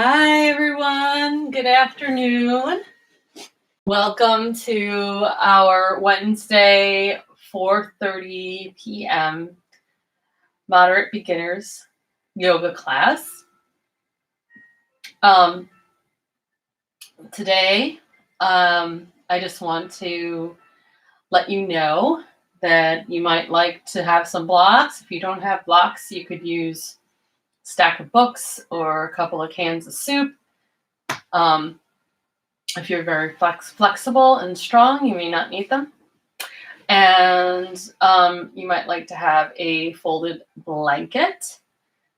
Hi, everyone. Good afternoon. Welcome to our Wednesday, 4:30 p.m. Moderate Beginners yoga class. Today, I just want to let you know that you might like to have some blocks. If you don't have blocks, you could use a stack of books or a couple of cans of soup. If you're very flexible and strong, you may not need them. And you might like to have a folded blanket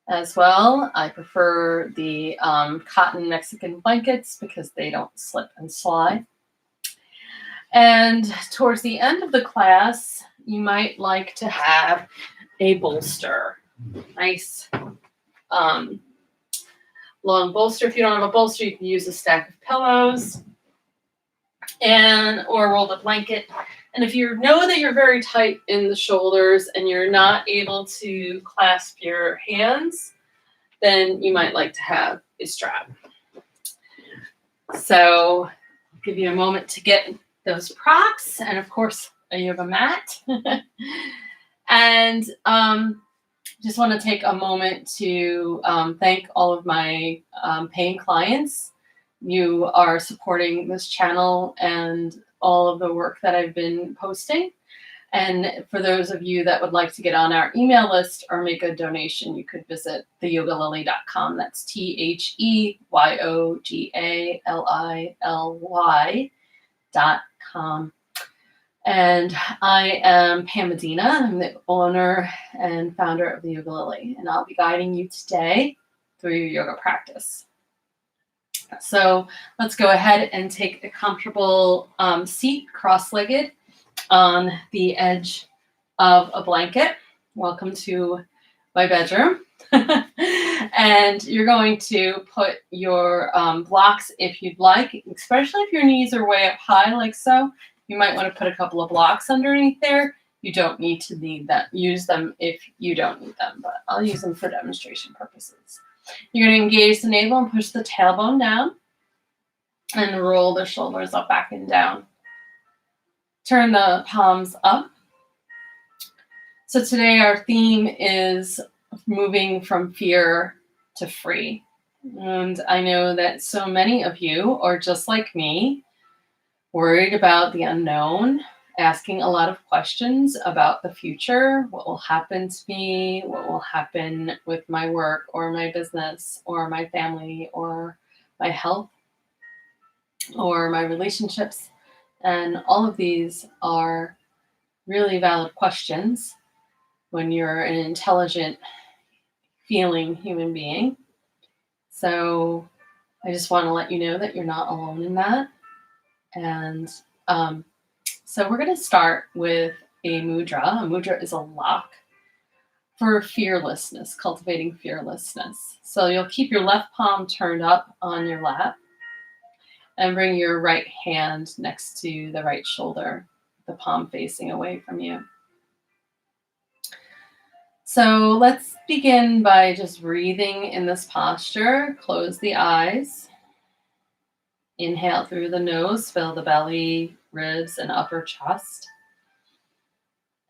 as well. I prefer the cotton Mexican blankets because they don't slip and slide. And towards the end of the class, you might like to have a bolster. Nice long bolster. If you don't have a bolster, you can use a stack of pillows or roll the blanket. And if you know that you're very tight in the shoulders and you're not able to clasp your hands, then you might like to have a strap. So I'll give you a moment to get those props and, of course, a yoga mat. And just want to take a moment to thank all of my paying clients. You are supporting this channel and all of the work that I've been posting. And for those of you that would like to get on our email list or make a donation, you could visit theyogalily.com. That's TheYogalily.com. And I am Pam Medina. I'm the owner and founder of the Yoga Lily, and I'll be guiding you today through your yoga practice. So let's go ahead and take a comfortable seat, cross-legged, on the edge of a blanket. Welcome to my bedroom. And you're going to put your blocks, if you'd like, especially if your knees are way up high like so. You might want to put a couple of blocks underneath there. You don't need to use them if you don't need them, but I'll use them for demonstration purposes. You're going to engage the navel and push the tailbone down and roll the shoulders up, back, and down. Turn the palms up. So today our theme is moving from fear to free. And I know that so many of you are just like me, worried about the unknown, asking a lot of questions about the future. What will happen to me? What will happen with my work or my business or my family or my health or my relationships? And all of these are really valid questions when you're an intelligent, feeling human being. So I just want to let you know that you're not alone in that. And so we're going to start with a mudra. A mudra is a lock for fearlessness, cultivating fearlessness. So you'll keep your left palm turned up on your lap and bring your right hand next to the right shoulder, the palm facing away from you. So let's begin by just breathing in this posture. Close the eyes. Inhale through the nose, fill the belly, ribs, and upper chest.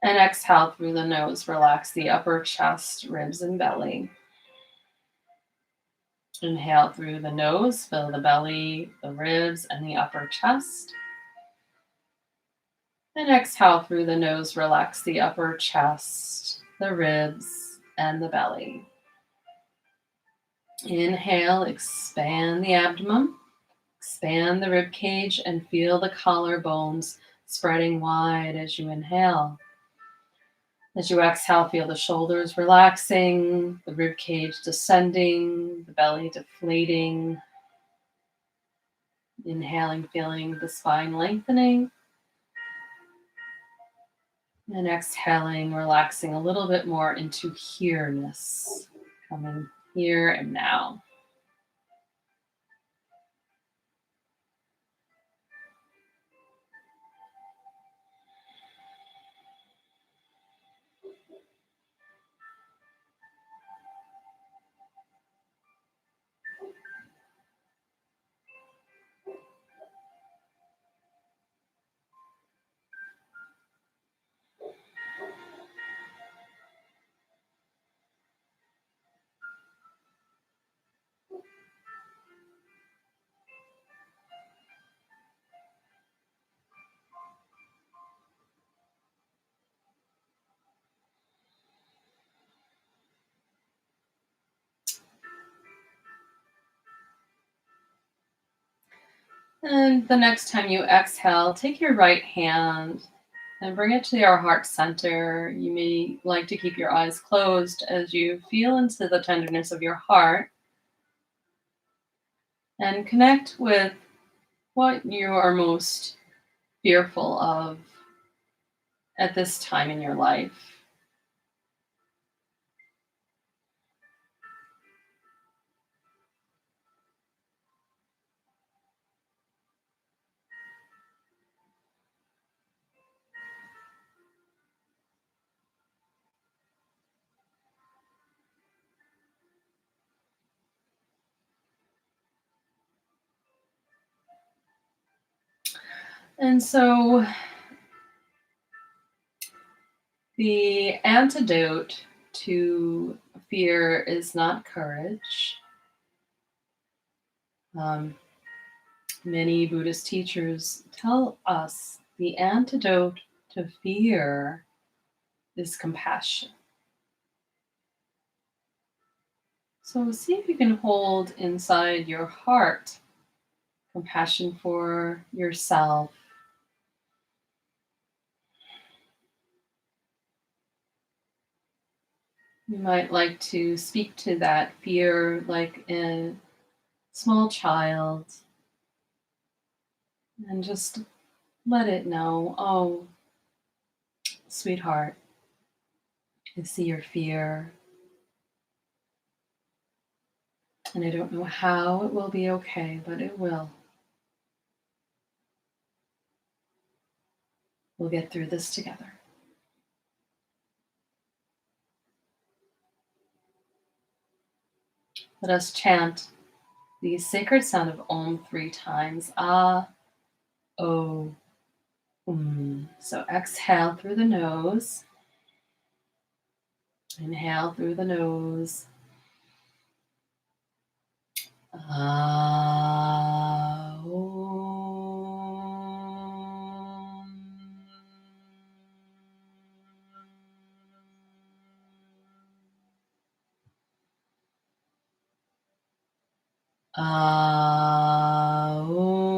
And exhale through the nose, relax the upper chest, ribs, and belly. Inhale through the nose, fill the belly, the ribs, and the upper chest. And exhale through the nose, relax the upper chest, the ribs, and the belly. Inhale, expand the abdomen. Expand the rib cage and feel the collarbones spreading wide as you inhale. As you exhale, feel the shoulders relaxing, the rib cage descending, the belly deflating. Inhaling, feeling the spine lengthening. And exhaling, relaxing a little bit more into here-ness, coming here and now. And the next time you exhale, take your right hand and bring it to your heart center. You may like to keep your eyes closed as you feel into the tenderness of your heart and connect with what you are most fearful of at this time in your life. And so the antidote to fear is not courage. Um, Many Buddhist teachers tell us the antidote to fear is compassion. So see if you can hold inside your heart compassion for yourself. You might like to speak to that fear like a small child and just let it know, oh, sweetheart, I see your fear, and I don't know how it will be okay, but it will. We'll get through this together. Let us chant the sacred sound of Om 3 times. Ah, O, So exhale through the nose. Inhale through the nose. Ah, Om. Ah, Om.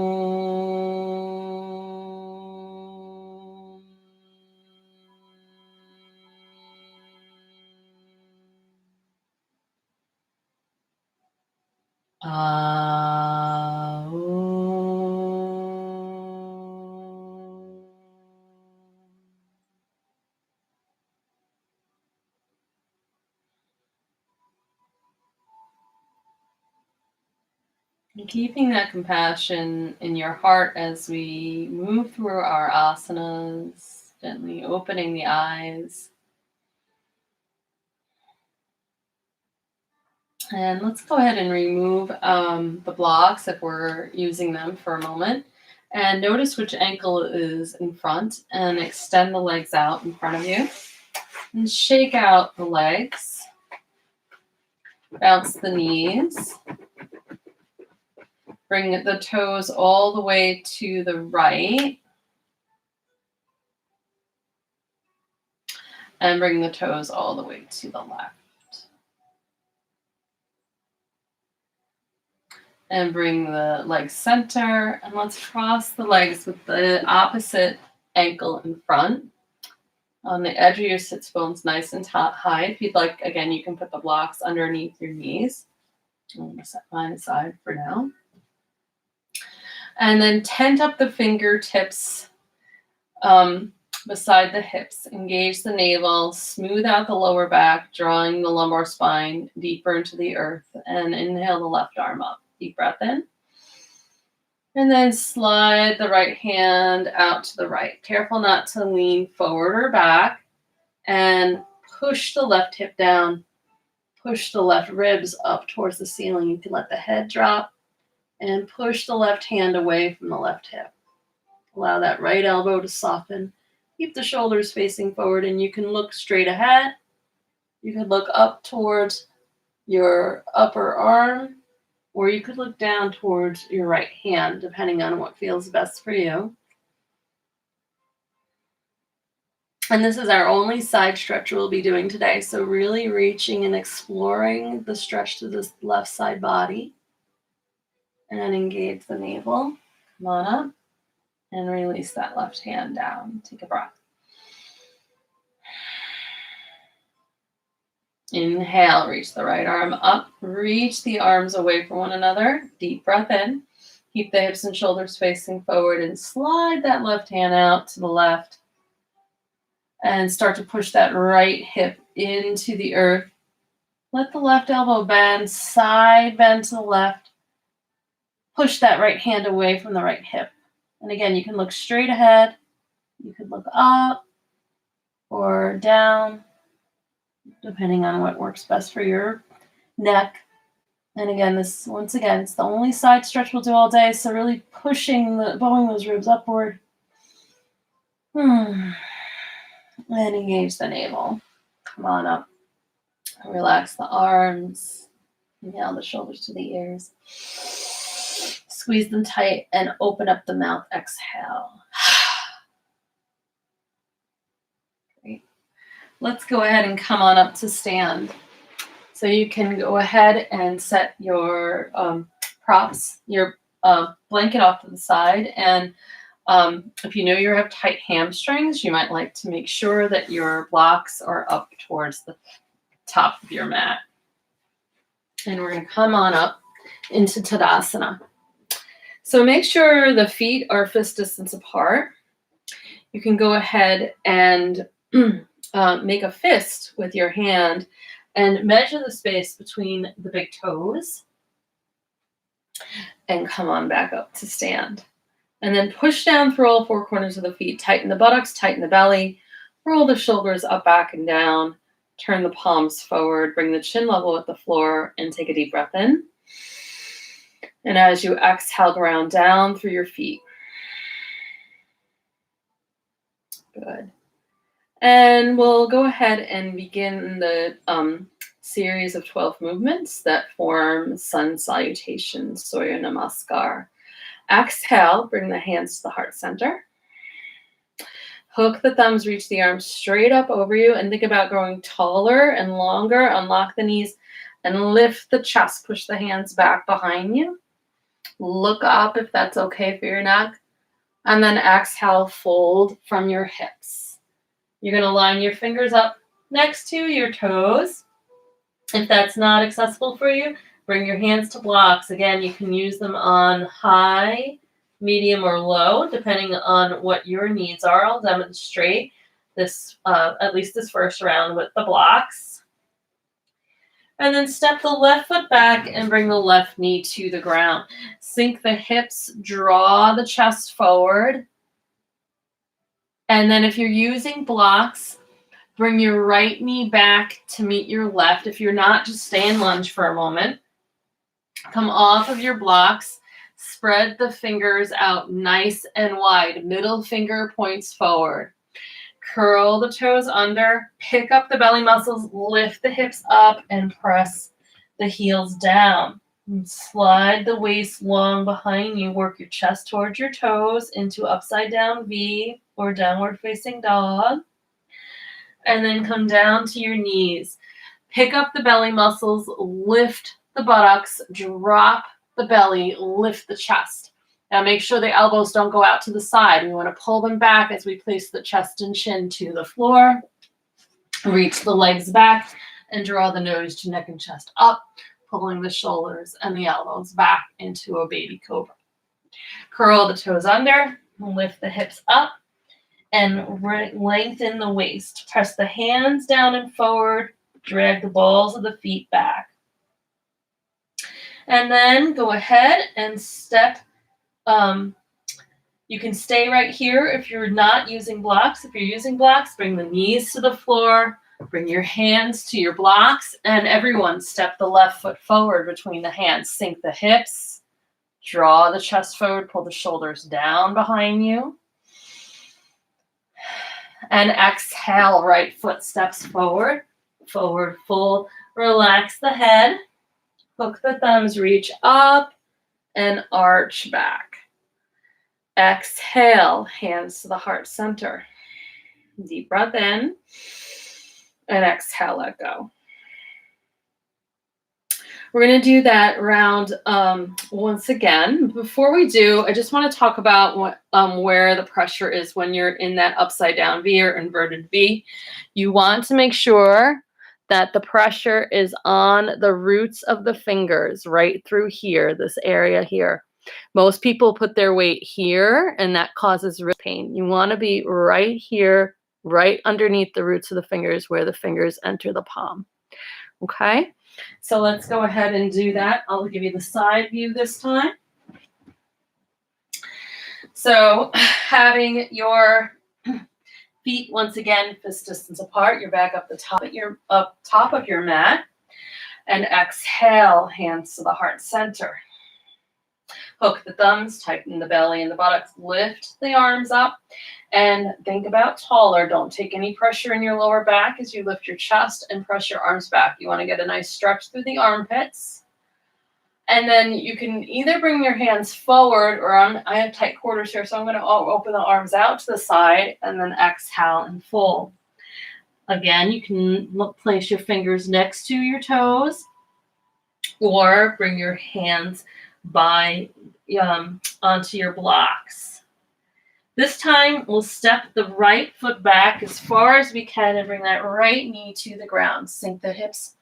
Ah, Om. And keeping that compassion in your heart as we move through our asanas, gently opening the eyes. And let's go ahead and remove the blocks if we're using them for a moment. And notice which ankle is in front and extend the legs out in front of you. And shake out the legs. Bounce the knees. Bring the toes all the way to the right. And bring the toes all the way to the left. And bring the legs center. And let's cross the legs with the opposite ankle in front. On the edge of your sits bones nice and high. If you'd like, again, you can put the blocks underneath your knees. I'm going to set mine aside for now. And then tent up the fingertips beside the hips. Engage the navel. Smooth out the lower back, drawing the lumbar spine deeper into the earth. And inhale the left arm up. Deep breath in. And then slide the right hand out to the right. Careful not to lean forward or back. And push the left hip down. Push the left ribs up towards the ceiling. You can let the head drop. And push the left hand away from the left hip. Allow that right elbow to soften. Keep the shoulders facing forward, and you can look straight ahead. You can look up towards your upper arm, or you could look down towards your right hand, depending on what feels best for you. And this is our only side stretch we'll be doing today. So really reaching and exploring the stretch to the left side body. And engage the navel. Come on up and release that left hand down. Take a breath. Inhale, reach the right arm up. Reach the arms away from one another. Deep breath in. Keep the hips and shoulders facing forward and slide that left hand out to the left. And start to push that right hip into the earth. Let the left elbow bend, side bend to the left. Push that right hand away from the right hip. And again, you can look straight ahead. You could look up or down, depending on what works best for your neck. And again, this, once again, it's the only side stretch we'll do all day. So really bowing those ribs upward. And engage the navel. Come on up. Relax the arms. Inhale the shoulders to the ears. Squeeze them tight and open up the mouth. Exhale. Great. Let's go ahead and come on up to stand. So you can go ahead and set your props, your blanket off to the side. And if you know you have tight hamstrings, you might like to make sure that your blocks are up towards the top of your mat. And we're going to come on up into Tadasana. So make sure the feet are fist distance apart. You can go ahead and make a fist with your hand and measure the space between the big toes and come on back up to stand. And then push down through all four corners of the feet. Tighten the buttocks, tighten the belly, roll the shoulders up, back, and down. Turn the palms forward, bring the chin level with the floor, and take a deep breath in. And as you exhale, ground down through your feet. Good. And we'll go ahead and begin the series of 12 movements that form Sun Salutation, Surya Namaskar. Exhale, bring the hands to the heart center. Hook the thumbs, reach the arms straight up over you, and think about growing taller and longer. Unlock the knees and lift the chest. Push the hands back behind you. Look up if that's okay for your neck. And then exhale, fold from your hips. You're going to line your fingers up next to your toes. If that's not accessible for you, bring your hands to blocks. Again, you can use them on high, medium, or low, depending on what your needs are. I'll demonstrate this, at least this first round, with the blocks. And then step the left foot back and bring the left knee to the ground. Sink the hips, draw the chest forward. And then if you're using blocks, bring your right knee back to meet your left. If you're not, just stay in lunge for a moment. Come off of your blocks. Spread the fingers out nice and wide. Middle finger points forward. Curl the toes under. Pick up the belly muscles. Lift the hips up and press the heels down. And slide the waist long behind you. Work your chest towards your toes into upside down V or downward facing dog. And then come down to your knees. Pick up the belly muscles. Lift the buttocks. Drop the belly, lift the chest. Now make sure the elbows don't go out to the side. We want to pull them back as we place the chest and chin to the floor. Reach the legs back and draw the nose to neck and chest up, pulling the shoulders and the elbows back into a baby cobra. Curl the toes under, lift the hips up, and lengthen the waist. Press the hands down and forward, drag the balls of the feet back. And then go ahead and step. You can stay right here if you're not using blocks. If you're using blocks, bring the knees to the floor, bring your hands to your blocks, and everyone step the left foot forward between the hands. Sink the hips, draw the chest forward, pull the shoulders down behind you. And exhale, right foot steps forward, forward fold. Relax the head. Hook the thumbs, reach up and arch back. Exhale, hands to the heart center. Deep breath in and exhale, let go. We're going to do that round once again. Before we do, I just want to talk about where the pressure is when you're in that upside down V or inverted V. You want to make sure that the pressure is on the roots of the fingers right through here, this area here. Most people put their weight here, and that causes wrist pain. You want to be right here, right underneath the roots of the fingers where the fingers enter the palm. Okay? So let's go ahead and do that. I'll give you the side view this time. So having your feet once again fist distance apart, you're back up the top of your mat, and exhale, hands to the heart center. Hook the thumbs, tighten the belly and the buttocks, lift the arms up, and think about taller. Don't take any pressure in your lower back as you lift your chest and press your arms back. You want to get a nice stretch through the armpits. And then you can either bring your hands forward, or I have tight quarters here, so I'm going to open the arms out to the side and then exhale and fold. Again, you can place your fingers next to your toes, or bring your hands onto your blocks. This time we'll step the right foot back as far as we can and bring that right knee to the ground. Sink the hips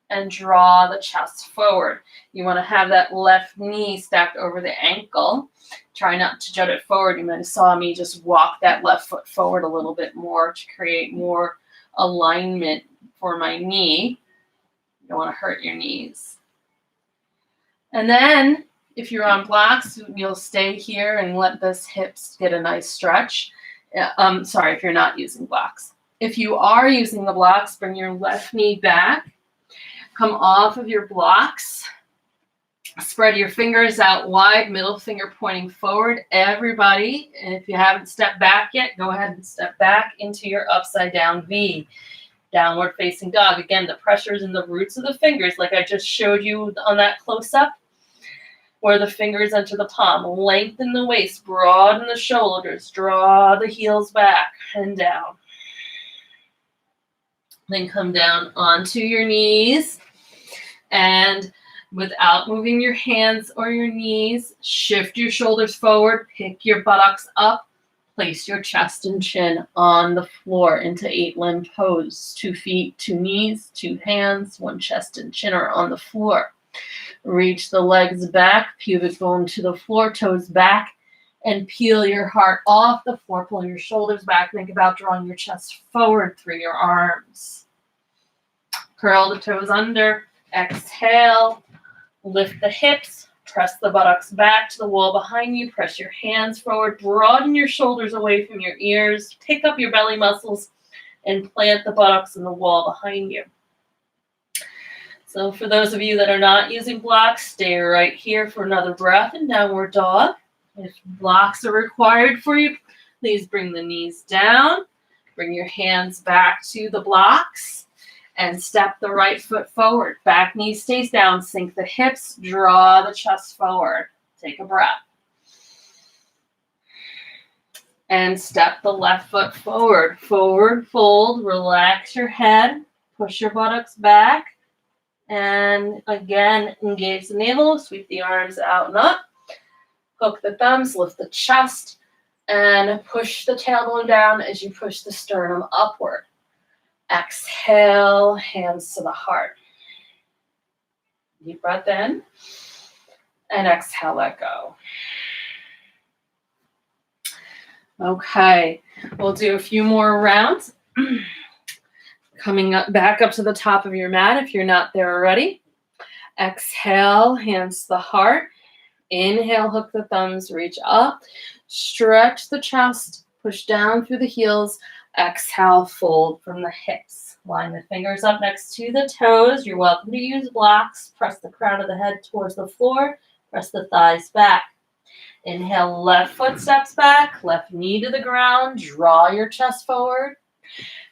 and draw the chest forward. You want to have that left knee stacked over the ankle. Try not to jut it forward. You might have saw me just walk that left foot forward a little bit more to create more alignment for my knee. You don't want to hurt your knees. And then if you're on blocks, you'll stay here and let this hips get a nice stretch. If you're not using blocks. If you are using the blocks, bring your left knee back. Come off of your blocks. Spread your fingers out wide, middle finger pointing forward. Everybody, and if you haven't stepped back yet, go ahead and step back into your upside down V. Downward facing dog. Again, the pressure is in the roots of the fingers, like I just showed you on that close-up, where the fingers enter the palm. Lengthen the waist, broaden the shoulders, draw the heels back and down. Then come down onto your knees, and without moving your hands or your knees, shift your shoulders forward, pick your buttocks up, place your chest and chin on the floor into 8-limb pose. 2 feet, 2 knees, 2 hands, 1 chest and chin are on the floor. Reach the legs back, pubic bone to the floor, toes back, and peel your heart off the floor. Pull your shoulders back. Think about drawing your chest forward through your arms. Curl the toes under. Exhale. Lift the hips. Press the buttocks back to the wall behind you. Press your hands forward. Broaden your shoulders away from your ears. Pick up your belly muscles and plant the buttocks in the wall behind you. So for those of you that are not using blocks, stay right here for another breath in downward dog. If blocks are required for you, please bring the knees down. Bring your hands back to the blocks and step the right foot forward. Back knee stays down. Sink the hips. Draw the chest forward. Take a breath. And step the left foot forward. Forward fold. Relax your head. Push your buttocks back. And again, engage the navel. Sweep the arms out and up. Hook the thumbs. Lift the chest. And push the tailbone down as you push the sternum upward. Exhale, hands to the heart. Deep breath in. And exhale, let go. Okay, we'll do a few more rounds. Coming up, back up to the top of your mat if you're not there already. Exhale, hands to the heart. Inhale, hook the thumbs, reach up. Stretch the chest, push down through the heels. Exhale, fold from the hips. Line the fingers up next to the toes. You're welcome to use blocks. Press the crown of the head towards the floor. Press the thighs back. Inhale, left foot steps back. Left knee to the ground. Draw your chest forward.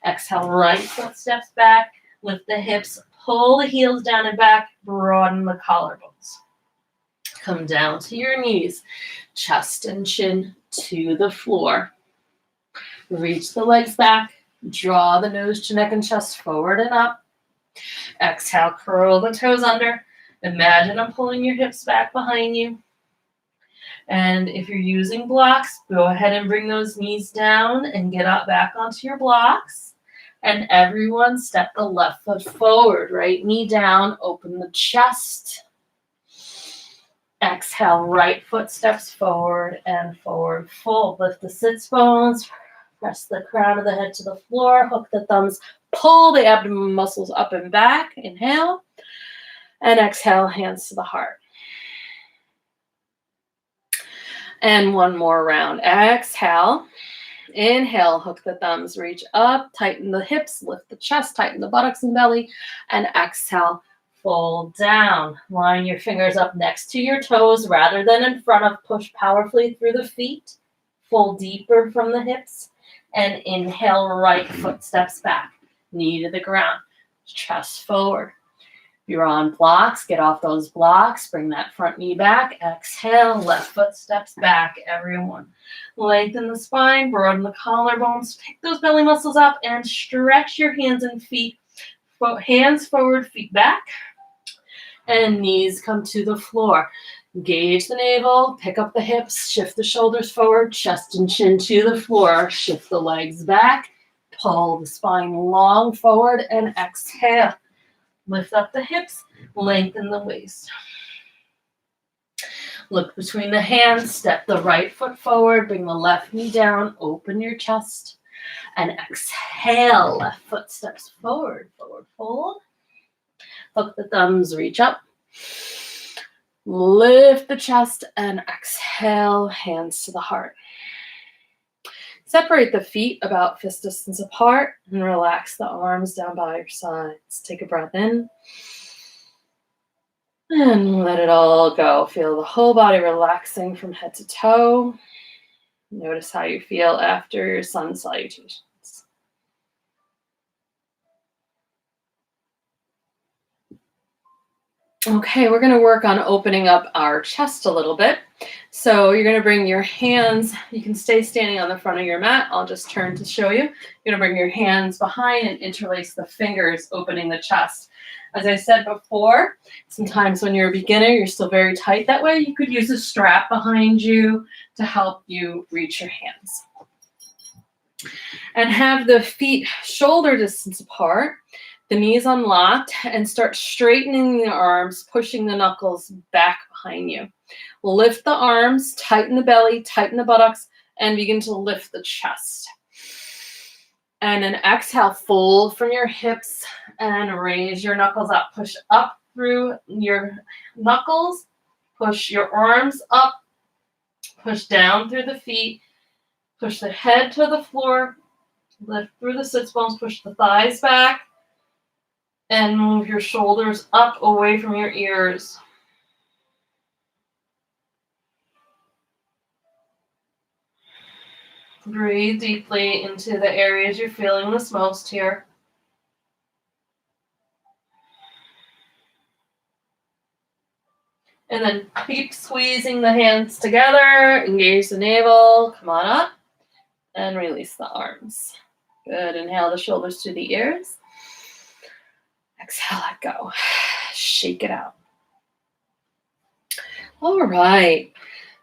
Exhale, right foot steps back. Lift the hips. Pull the heels down and back. Broaden the collarbones. Come down to your knees. Chest and chin to the floor. Reach the legs back. Draw the nose to neck and chest forward and up. Exhale, curl the toes under. Imagine I'm pulling your hips back behind you. And if you're using blocks, go ahead and bring those knees down and get up back onto your blocks. And everyone step the left foot forward, right knee down, open the chest. Exhale, right foot steps forward and forward fold. Lift the sits bones, press the crown of the head to the floor, hook the thumbs, pull the abdomen muscles up and back. Inhale. And exhale, hands to the heart. And one more round. Exhale. Inhale, hook the thumbs, reach up, tighten the hips, lift the chest, tighten the buttocks and belly, and exhale, fold down. Line your fingers up next to your toes rather than in front of. Push powerfully through the feet. Fold deeper from the hips. And inhale, right foot steps back. Knee to the ground. Chest forward. If you're on blocks, get off those blocks. Bring that front knee back. Exhale, left foot steps back, everyone. Lengthen the spine, broaden the collarbones. Pick those belly muscles up and stretch your hands and feet. Hands forward, feet back. And knees come to the floor. Engage the navel, pick up the hips, shift the shoulders forward, chest and chin to the floor. Shift the legs back. Pull the spine long forward and exhale. Lift up the hips, lengthen the waist. Look between the hands, step the right foot forward, bring the left knee down, open your chest, and exhale. Left foot steps forward, forward fold. Hook the thumbs, reach up. Lift the chest and exhale, hands to the heart. Separate the feet about fist distance apart and relax the arms down by your sides. Take a breath in and let it all go. Feel the whole body relaxing from head to toe. Notice how you feel after your sun salutations. Okay, we're going to work on opening up our chest a little bit. So you're going to bring your hands, you can stay standing on the front of your mat. I'll just turn to show you. You're going to bring your hands behind and interlace the fingers, opening the chest. As I said before, sometimes when you're a beginner, you're still very tight that way. You could use a strap behind you to help you reach your hands. And have the feet shoulder distance apart. The knees unlocked, and start straightening the arms, pushing the knuckles back behind you. Lift the arms, tighten the belly, tighten the buttocks, and begin to lift the chest. And then exhale, fold from your hips and raise your knuckles up. Push up through your knuckles, push your arms up, push down through the feet, push the head to the floor, lift through the sits bones, push the thighs back, and move your shoulders up away from your ears. Breathe deeply into the areas you're feeling this most here. And then keep squeezing the hands together. Engage the navel. Come on up. And release the arms. Good. Inhale the shoulders to the ears. Exhale, let go. Shake it out. All right.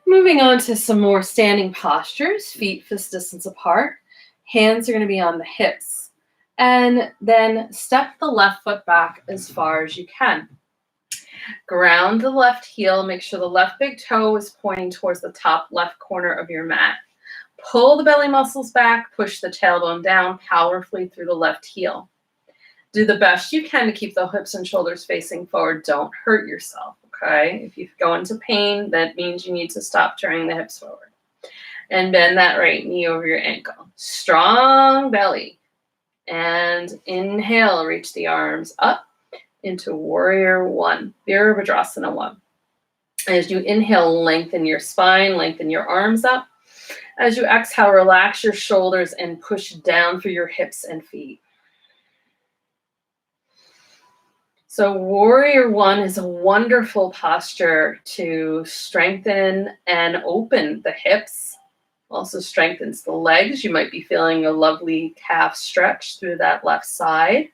Moving on to some more standing postures. Feet fist distance apart. Hands are going to be on the hips. And then step the left foot back as far as you can. Ground the left heel. Make sure the left big toe is pointing towards the top left corner of your mat. Pull the belly muscles back. Push the tailbone down powerfully through the left heel. Do the best you can to keep the hips and shoulders facing forward. Don't hurt yourself, okay? If you go into pain, that means you need to stop turning the hips forward. And bend that right knee over your ankle. Strong belly. And inhale, reach the arms up into Warrior One, Virabhadrasana 1. As you inhale, lengthen your spine, lengthen your arms up. As you exhale, relax your shoulders and push down through your hips and feet. So Warrior One is a wonderful posture to strengthen and open the hips. Also strengthens the legs. You might be feeling a lovely calf stretch through that left side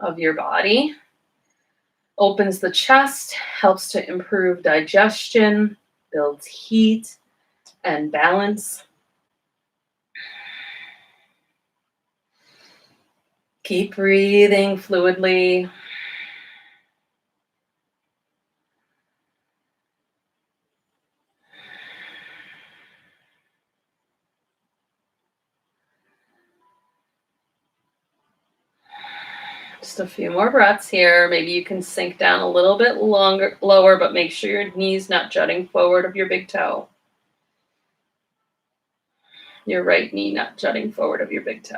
of your body. Opens the chest, helps to improve digestion, builds heat and balance. Keep breathing fluidly. Just a few more breaths here. Maybe you can sink down a little bit lower, but make sure your knee's not jutting forward of your big toe. Your right knee not jutting forward of your big toe.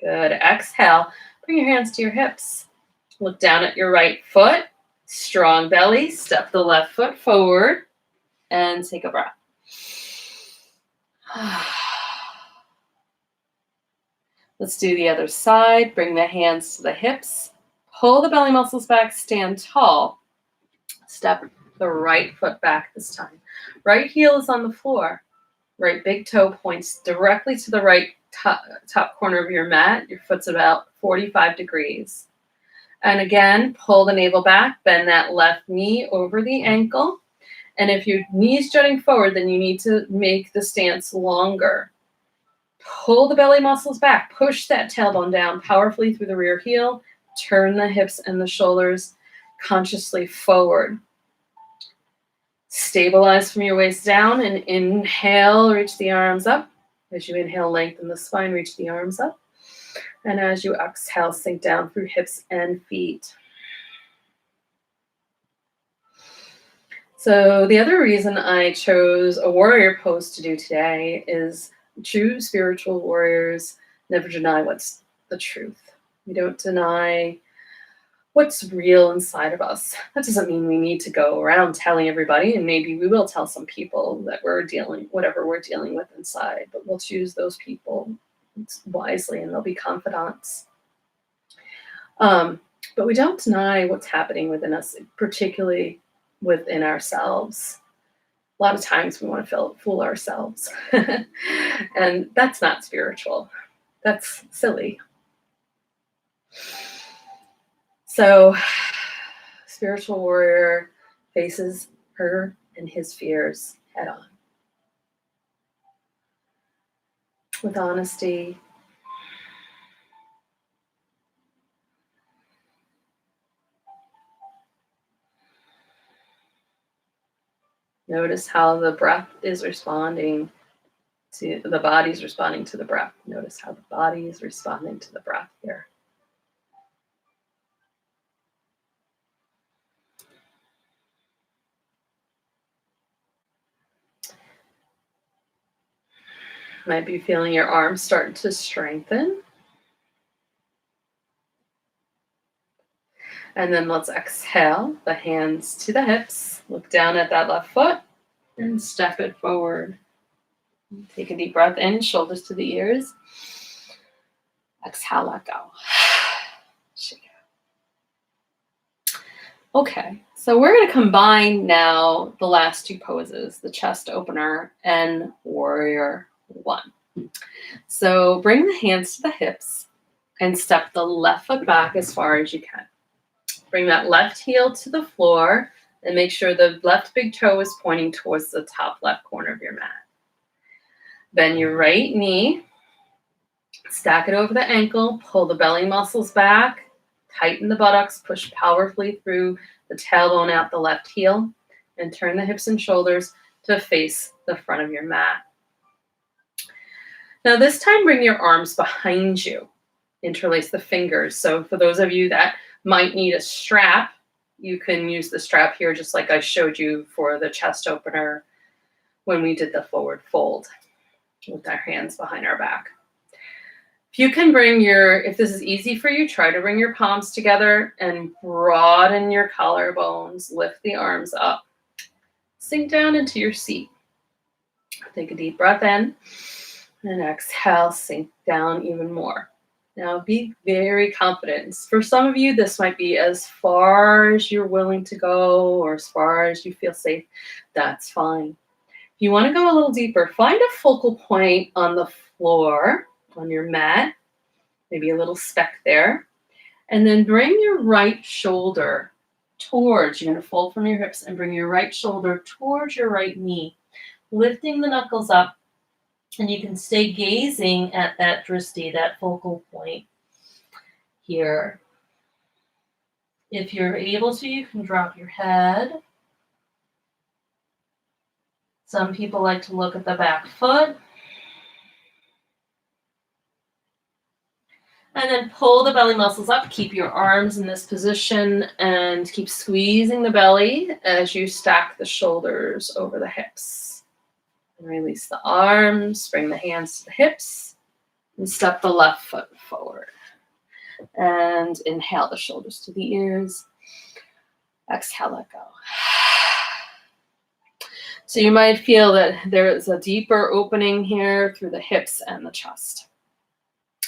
Good. Exhale. Bring your hands to your hips. Look down at your right foot. Strong belly. Step the left foot forward and take a breath. Let's do the other side. Bring the hands to the hips. Pull the belly muscles back. Stand tall. Step the right foot back this time. Right heel is on the floor. Right big toe points directly to the right top corner of your mat. Your foot's about 45 degrees. And again, pull the navel back. Bend that left knee over the ankle. And if your knee is jutting forward, then you need to make the stance longer. Pull the belly muscles back. Push that tailbone down powerfully through the rear heel. Turn the hips and the shoulders consciously forward. Stabilize from your waist down and inhale, reach the arms up. As you inhale, lengthen the spine, reach the arms up. And as you exhale, sink down through hips and feet. So the other reason I chose a warrior pose to do today is true spiritual warriors never deny what's the truth. We don't deny what's real inside of us. That doesn't mean we need to go around telling everybody, and maybe we will tell some people that whatever we're dealing with inside, but we'll choose those people wisely and they'll be confidants. But we don't deny what's happening within us, particularly within ourselves. A lot of times we want to fool ourselves. And that's not spiritual. That's silly. So, spiritual warrior faces her and his fears head on. With honesty. Notice how the breath is responding to the body's responding to the breath. Notice how the body is responding to the breath here. Might be feeling your arms starting to strengthen. And then let's exhale, the hands to the hips. Look down at that left foot and step it forward. Take a deep breath in, shoulders to the ears. Exhale, let go. Shake it. Okay, so we're going to combine now the last two poses, the chest opener and warrior one. So bring the hands to the hips and step the left foot back as far as you can. Bring that left heel to the floor and make sure the left big toe is pointing towards the top left corner of your mat. Bend your right knee, stack it over the ankle, pull the belly muscles back, tighten the buttocks, push powerfully through the tailbone out the left heel, and turn the hips and shoulders to face the front of your mat. Now this time, bring your arms behind you. Interlace the fingers. So for those of you that might need a strap, you can use the strap here just like I showed you for the chest opener when we did the forward fold with our hands behind our back. If you can if this is easy for you, try to bring your palms together and broaden your collarbones, lift the arms up. Sink down into your seat. Take a deep breath in and exhale, sink down even more. Now be very confident. For some of you, this might be as far as you're willing to go or as far as you feel safe. That's fine. If you want to go a little deeper, find a focal point on the floor, on your mat, maybe a little speck there, And then bring your right shoulder towards, you're going to fold from your hips and bring your right shoulder towards your right knee, lifting the knuckles up. And you can stay gazing at that drishti, that focal point here. If you're able to, you can drop your head. Some people like to look at the back foot. And then pull the belly muscles up. Keep your arms in this position and keep squeezing the belly as you stack the shoulders over the hips. And release the arms, bring the hands to the hips, and step the left foot forward. And inhale the shoulders to the ears. Exhale, let go. So you might feel that there is a deeper opening here through the hips and the chest.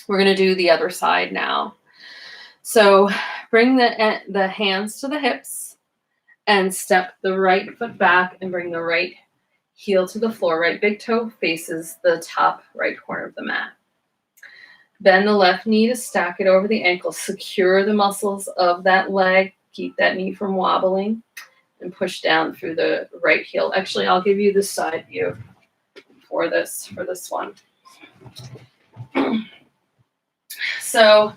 We're going to do the other side now. So bring the hands to the hips and step the right foot back and bring the right heel to the floor. Right big toe faces the top right corner of the mat. Bend the left knee to stack it over the ankle. Secure the muscles of that leg. Keep that knee from wobbling. And push down through the right heel. Actually, I'll give you the side view for this one. So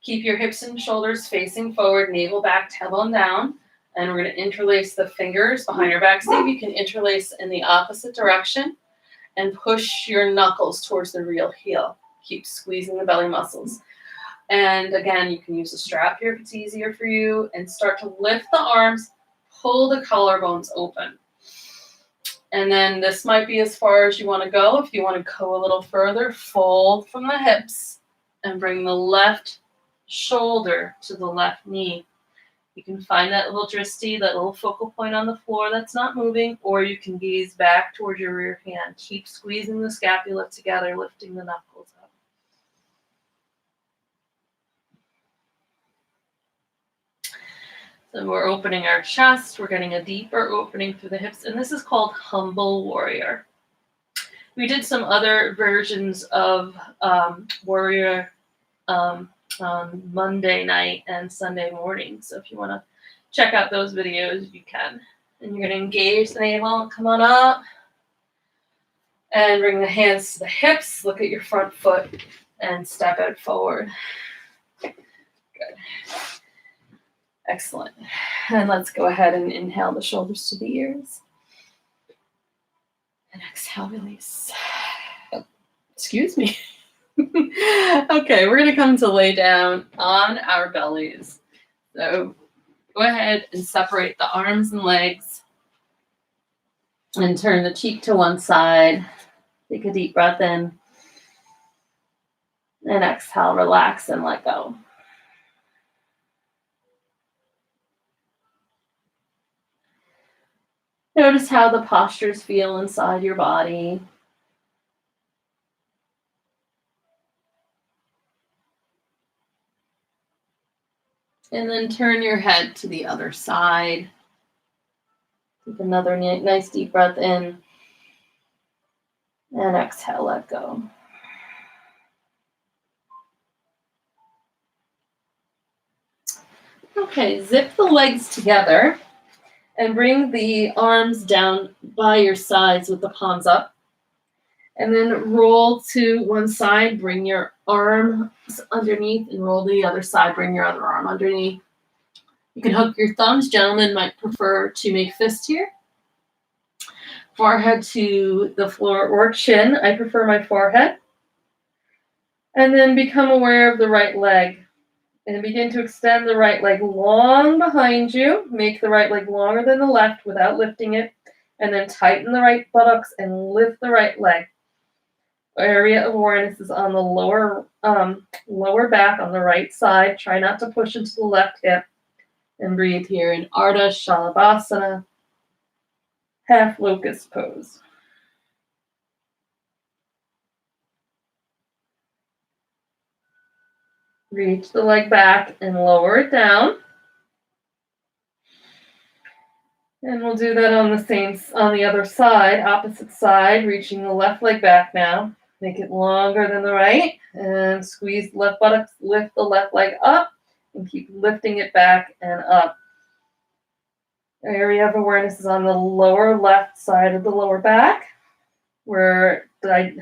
keep your hips and shoulders facing forward, navel back, tailbone down. And we're going to interlace the fingers behind your back. See if you can interlace in the opposite direction and push your knuckles towards the real heel. Keep squeezing the belly muscles. And again, you can use a strap here if it's easier for you. And start to lift the arms, pull the collarbones open. And then this might be as far as you want to go. If you want to go a little further, fold from the hips and bring the left shoulder to the left knee. You can find that little drishti, that little focal point on the floor that's not moving, or you can gaze back towards your rear hand. Keep squeezing the scapula together, lifting the knuckles up. So we're opening our chest. We're getting a deeper opening through the hips, and this is called Humble Warrior. We did some other versions of Warrior on Monday night and Sunday morning. So if you want to check out those videos, you can. And you're going to engage the navel. Come on up. And bring the hands to the hips. Look at your front foot and step it forward. Good. Excellent. And let's go ahead and inhale the shoulders to the ears. And exhale, release. Excuse me. Okay, we're going to come to lay down on our bellies. So go ahead and separate the arms and legs and turn the cheek to one side. Take a deep breath in. And exhale, relax and let go. Notice how the postures feel inside your body. And then turn your head to the other side. Take another nice deep breath in. And exhale, let go. Okay, zip the legs together and bring the arms down by your sides with the palms up. And then roll to one side, bring your arms underneath, and roll to the other side, bring your other arm underneath. You can hook your thumbs. Gentlemen might prefer to make fists here. Forehead to the floor or chin. I prefer my forehead. And then become aware of the right leg. And begin to extend the right leg long behind you. Make the right leg longer than the left without lifting it. And then tighten the right buttocks and lift the right leg. Area of awareness is on the lower back on the right side. Try not to push into the left hip. And breathe here in Ardha Shalabhasana, half locust pose. Reach the leg back and lower it down. And we'll do that on the other side, opposite side, reaching the left leg back now. Make it longer than the right. And squeeze the left buttocks, lift the left leg up. and keep lifting it back and up. Area of awareness is on the lower left side of the lower back. We're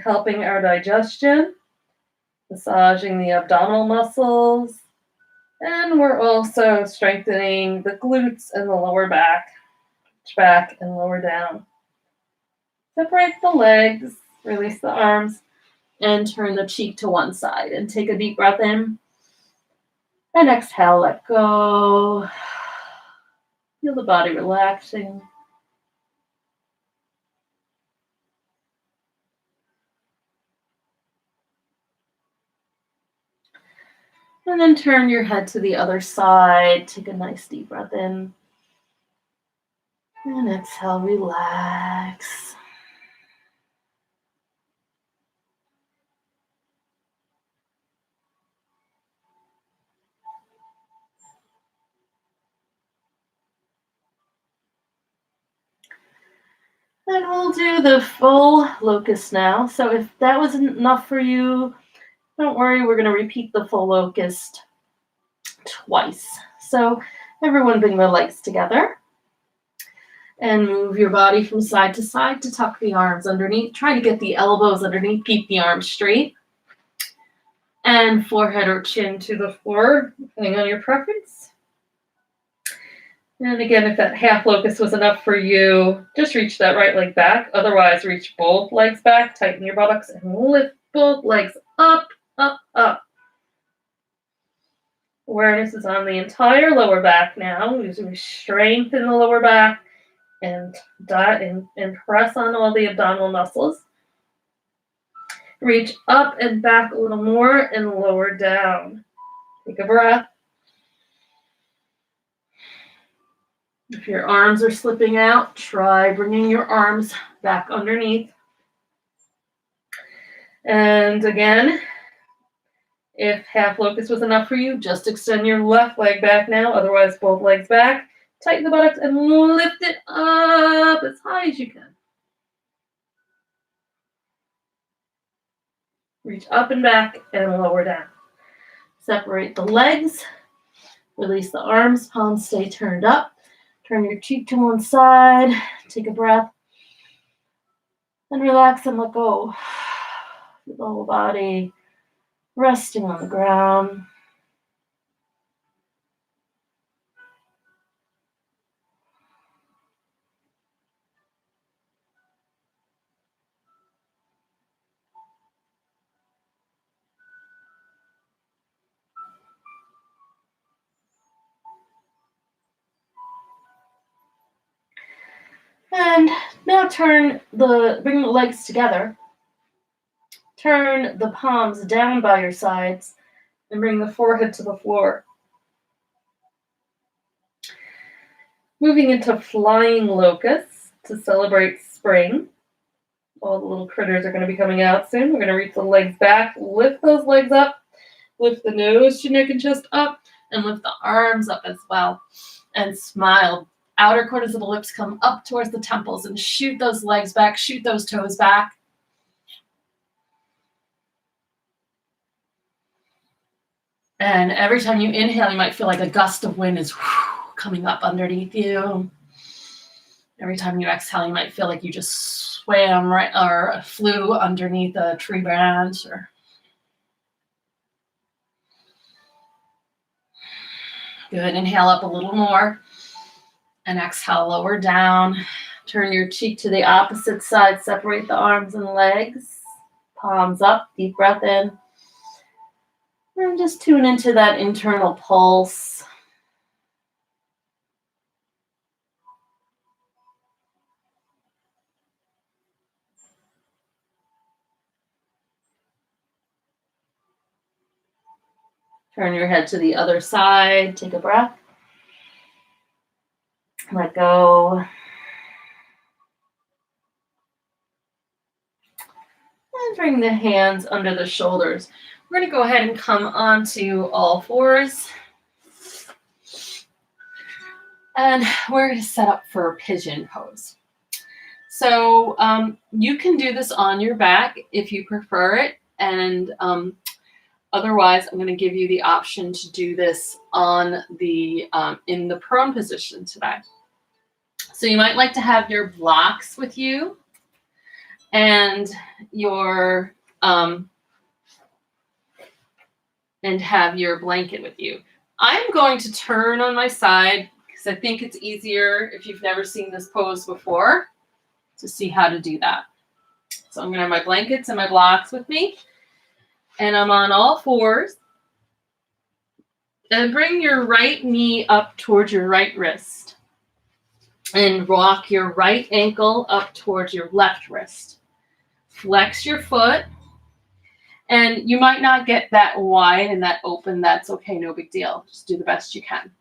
helping our digestion, massaging the abdominal muscles, and we're also strengthening the glutes and the lower back and lower down. Separate the legs, release the arms, and turn the cheek to one side. And take a deep breath in. And exhale, let go. Feel the body relaxing. And then turn your head to the other side. Take a nice deep breath in. And exhale, relax. And we'll do the full locust now. So if that wasn't enough for you, don't worry, we're going to repeat the full locust twice. So everyone bring their legs together and move your body from side to side to tuck the arms underneath. Try to get the elbows underneath, keep the arms straight. And forehead or chin to the floor, depending on your preference. And again, if that half locust was enough for you, just reach that right leg back. Otherwise, reach both legs back, tighten your buttocks, and lift both legs up, up, up. Awareness is on the entire lower back now. We strengthen the lower back and press on all the abdominal muscles. Reach up and back a little more and lower down. Take a breath. If your arms are slipping out, try bringing your arms back underneath. And again, if half locust was enough for you, just extend your left leg back now. Otherwise, both legs back. Tighten the buttocks and lift it up as high as you can. Reach up and back and lower down. Separate the legs. Release the arms. Palms stay turned up. Turn your cheek to one side. Take a breath. And relax and let go. Feel the whole body resting on the ground. And now bring the legs together. Turn the palms down by your sides and bring the forehead to the floor. Moving into flying locusts to celebrate spring. All the little critters are going to be coming out soon. We're going to reach the legs back, lift those legs up, lift the nose to neck and chest up, and lift the arms up as well. And smile. Outer corners of the lips come up towards the temples and shoot those legs back, shoot those toes back. And every time you inhale, you might feel like a gust of wind is coming up underneath you. Every time you exhale, you might feel like you just swam or flew underneath a tree branch. Good. Inhale up a little more. And exhale, lower down. Turn your cheek to the opposite side. Separate the arms and legs. Palms up. Deep breath in. And just tune into that internal pulse. Turn your head to the other side. Take a breath. Let go. And bring the hands under the shoulders. We're going to go ahead and come onto all fours. And we're going to set up for pigeon pose. So you can do this on your back if you prefer it. And Otherwise, I'm going to give you the option to do this on the in the prone position today. So you might like to have your blocks with you and your and have your blanket with you. I'm going to turn on my side because I think it's easier if you've never seen this pose before to see how to do that. So I'm going to have my blankets and my blocks with me, and I'm on all fours. And bring your right knee up towards your right wrist and walk your right ankle up towards your left wrist. Flex your foot. And you might not get that wide and that open. That's okay. No big deal. Just do the best you can.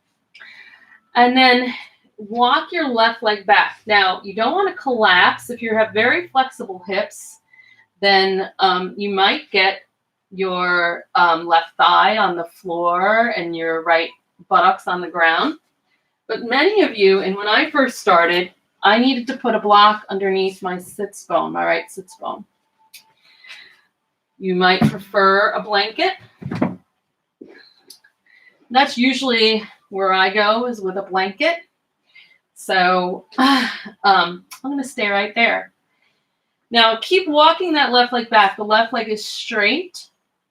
And then walk your left leg back. Now, you don't want to collapse. If you have very flexible hips, then you might get your left thigh on the floor and your right buttocks on the ground. But many of you, and when I first started, I needed to put a block underneath my sits bone, my right sits bone. You might prefer a blanket. That's usually where I go, is with a blanket. So I'm going to stay right there. Now keep walking that left leg back. The left leg is straight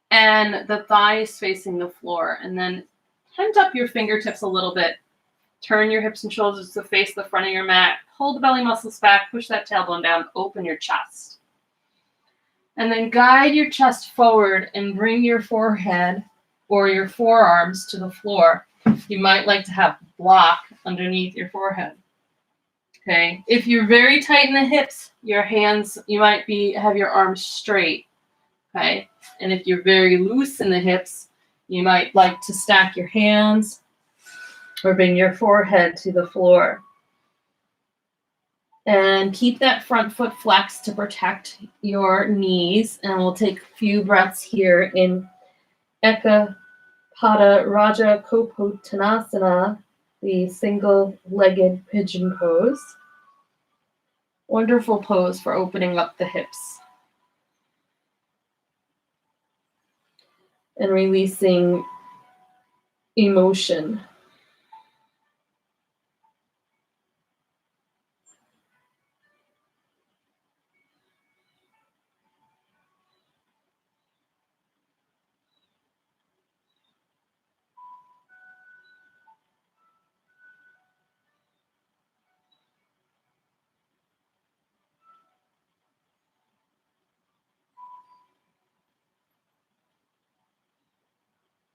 and the thigh is facing the floor. And then tent up your fingertips a little bit. Turn your hips and shoulders to face the front of your mat. Hold the belly muscles back. Push that tailbone down. Open your chest. And then guide your chest forward and bring your forehead or your forearms to the floor. You might like to have block underneath your forehead. Okay. If you're very tight in the hips, your hands, you might have your arms straight. Okay. And if you're very loose in the hips, you might like to stack your hands or bring your forehead to the floor. And keep that front foot flexed to protect your knees. And we'll take a few breaths here in Eka Pada Raja Kopottanasana, the single-legged pigeon pose. Wonderful pose for opening up the hips. And releasing emotion.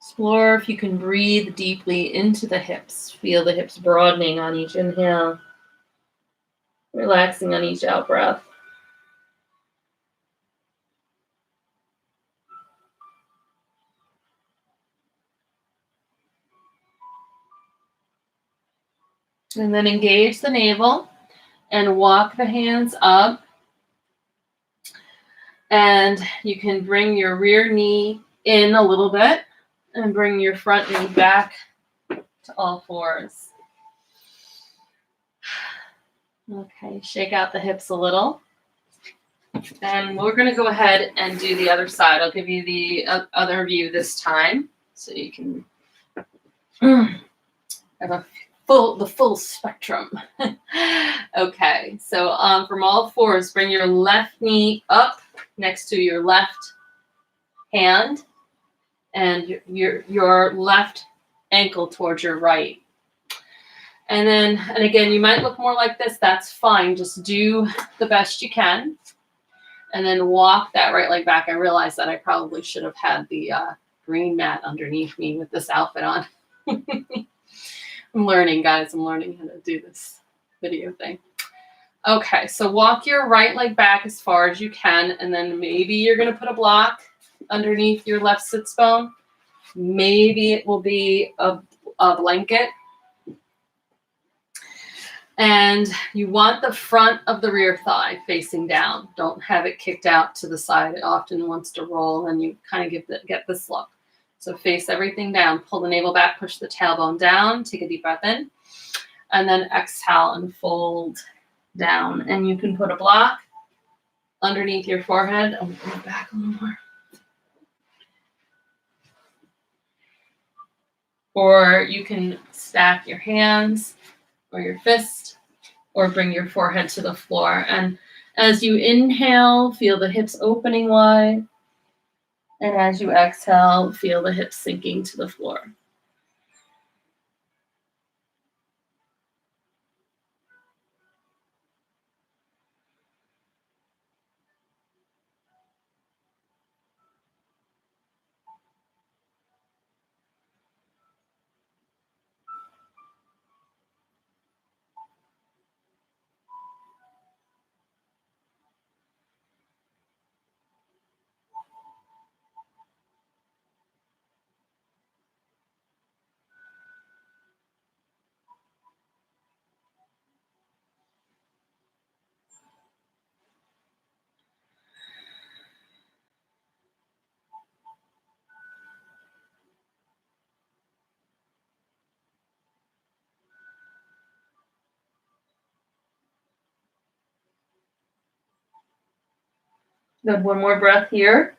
Explore if you can breathe deeply into the hips. Feel the hips broadening on each inhale, relaxing on each out breath. And then engage the navel and walk the hands up. And you can bring your rear knee in a little bit and bring your front knee back to all fours. Okay, shake out the hips a little. And we're going to go ahead and do the other side. I'll give you the other view this time so you can have the full spectrum. Okay, so from all fours, bring your left knee up next to your left hand and your left ankle towards your right. And again, you might look more like this. That's fine. Just do the best you can. And then walk that right leg back. I realized that I probably should have had the green mat underneath me with this outfit on. I'm learning, guys. I'm learning how to do this video thing. Okay, so walk your right leg back as far as you can, and then maybe you're going to put a block underneath your left sits bone. Maybe it will be a blanket. And you want the front of the rear thigh facing down. Don't have it kicked out to the side. It often wants to roll, and you kind of get this look. So face everything down. Pull the navel back, push the tailbone down. Take a deep breath in. And then exhale and fold down. And you can put a block underneath your forehead. I'm going to go back a little more. Or you can stack your hands or your fist or bring your forehead to the floor. And as you inhale, feel the hips opening wide. And as you exhale, feel the hips sinking to the floor. Good, one more breath here.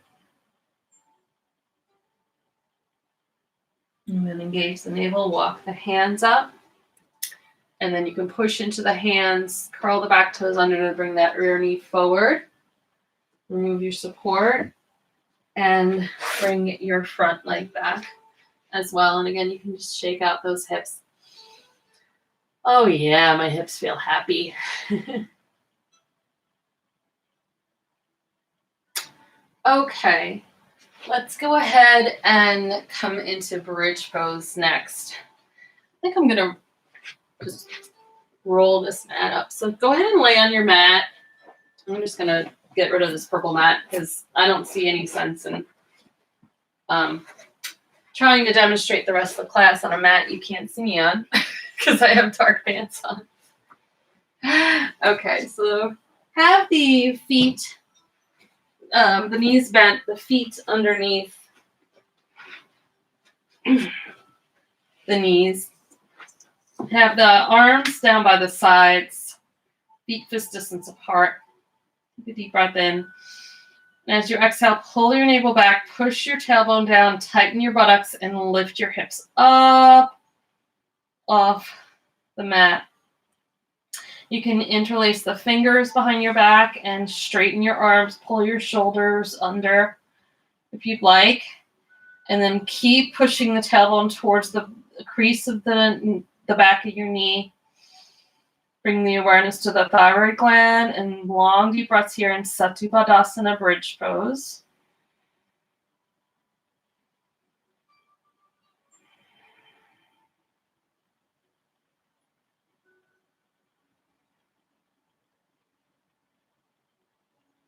And then engage the navel, walk the hands up. And then you can push into the hands, curl the back toes under to bring that rear knee forward. Remove your support and bring your front leg back as well. And again, you can just shake out those hips. Oh yeah, my hips feel happy. Okay, let's go ahead and come into bridge pose next. I think I'm gonna just roll this mat up. So go ahead and lay on your mat. I'm just gonna get rid of this purple mat because I don't see any sense in trying to demonstrate the rest of the class on a mat you can't see me on because I have dark pants on. Okay, so have the feet, the knees bent, the feet underneath the knees. Have the arms down by the sides, feet fist distance apart. Take a deep breath in. And as you exhale, pull your navel back, push your tailbone down, tighten your buttocks, and lift your hips up off the mat. You can interlace the fingers behind your back and straighten your arms, pull your shoulders under if you'd like. And then keep pushing the tailbone towards the crease of the back of your knee. Bring the awareness to the thyroid gland and long deep breaths here in Satupatthana bridge pose.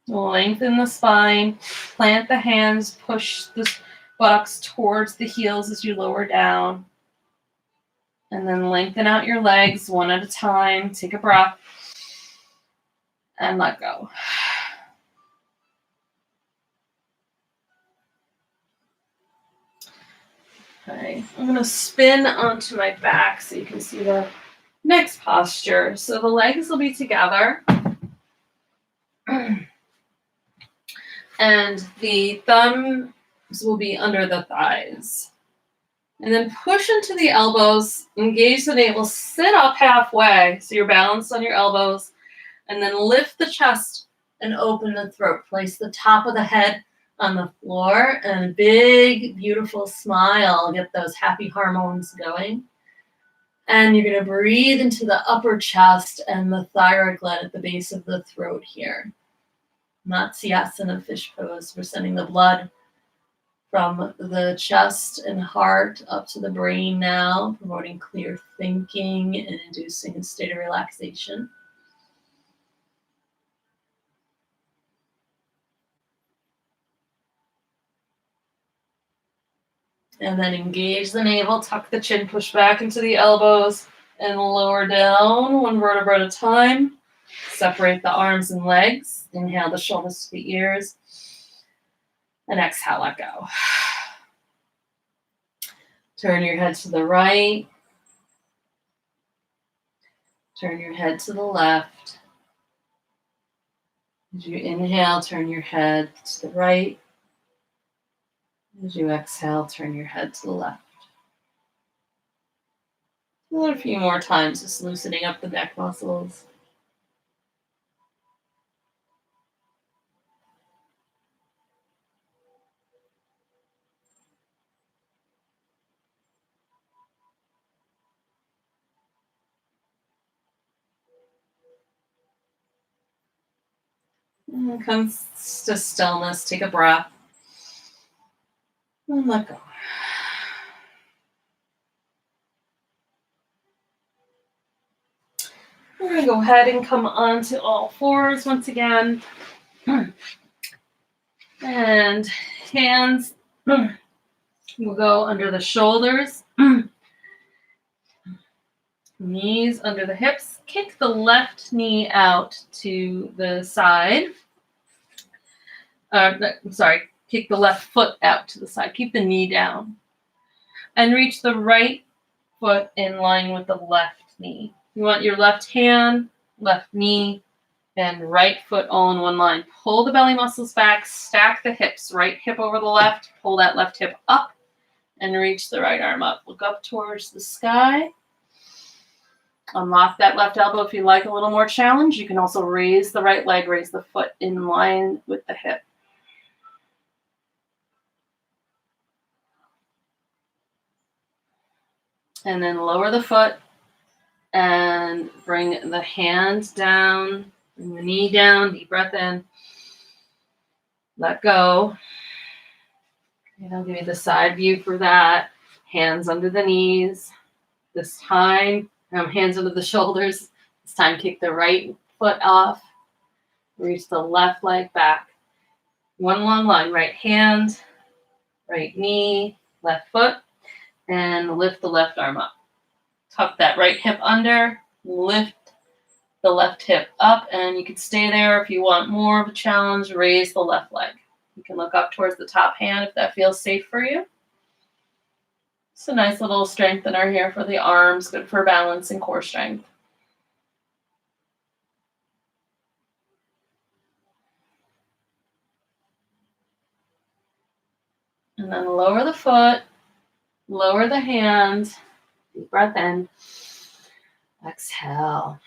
Lengthen the spine, plant the hands, push the buttocks towards the heels as you lower down. And then lengthen out your legs one at a time. Take a breath and let go. Okay, I'm going to spin onto my back so you can see the next posture. So the legs will be together. And the thumbs will be under the thighs. And then push into the elbows, engage the navel, sit up halfway so you're balanced on your elbows, and then lift the chest and open the throat. Place the top of the head on the floor and a big, beautiful smile. Get those happy hormones going. And you're going to breathe into the upper chest and the thyroid gland at the base of the throat here. Matsyasana fish pose. We're sending the blood from the chest and heart up to the brain now, promoting clear thinking and inducing a state of relaxation. And then engage the navel, tuck the chin, push back into the elbows, and lower down one vertebra at a time. Separate the arms and legs. Inhale the shoulders to the ears. And exhale, let go. Turn your head to the right. Turn your head to the left. As you inhale, turn your head to the right. As you exhale, turn your head to the left. A few more times, just loosening up the neck muscles. And come to stillness. Take a breath. And let go. We're going to go ahead and come onto all fours once again. And hands will go under the shoulders. Knees under the hips. Kick the left knee out to the side. Kick the left foot out to the side. Keep the knee down. And reach the right foot in line with the left knee. You want your left hand, left knee, and right foot all in one line. Pull the belly muscles back, stack the hips. Right hip over the left, pull that left hip up, and reach the right arm up. Look up towards the sky. Unlock that left elbow if you like a little more challenge. You can also raise the right leg, raise the foot in line with the hip. And then lower the foot and bring the hand down, bring the knee down, deep breath in. Let go. And I'll give you the side view for that. Hands under the knees. This time, hands under the shoulders. This time, kick the right foot off. Reach the left leg back. One long line. Right hand, right knee, left foot. And lift the left arm up. Tuck that right hip under. Lift the left hip up. And you can stay there if you want more of a challenge. Raise the left leg. You can look up towards the top hand if that feels safe for you. It's a nice little strengthener here for the arms, good for balance and core strength. And then lower the foot, lower the hand, deep breath in, exhale.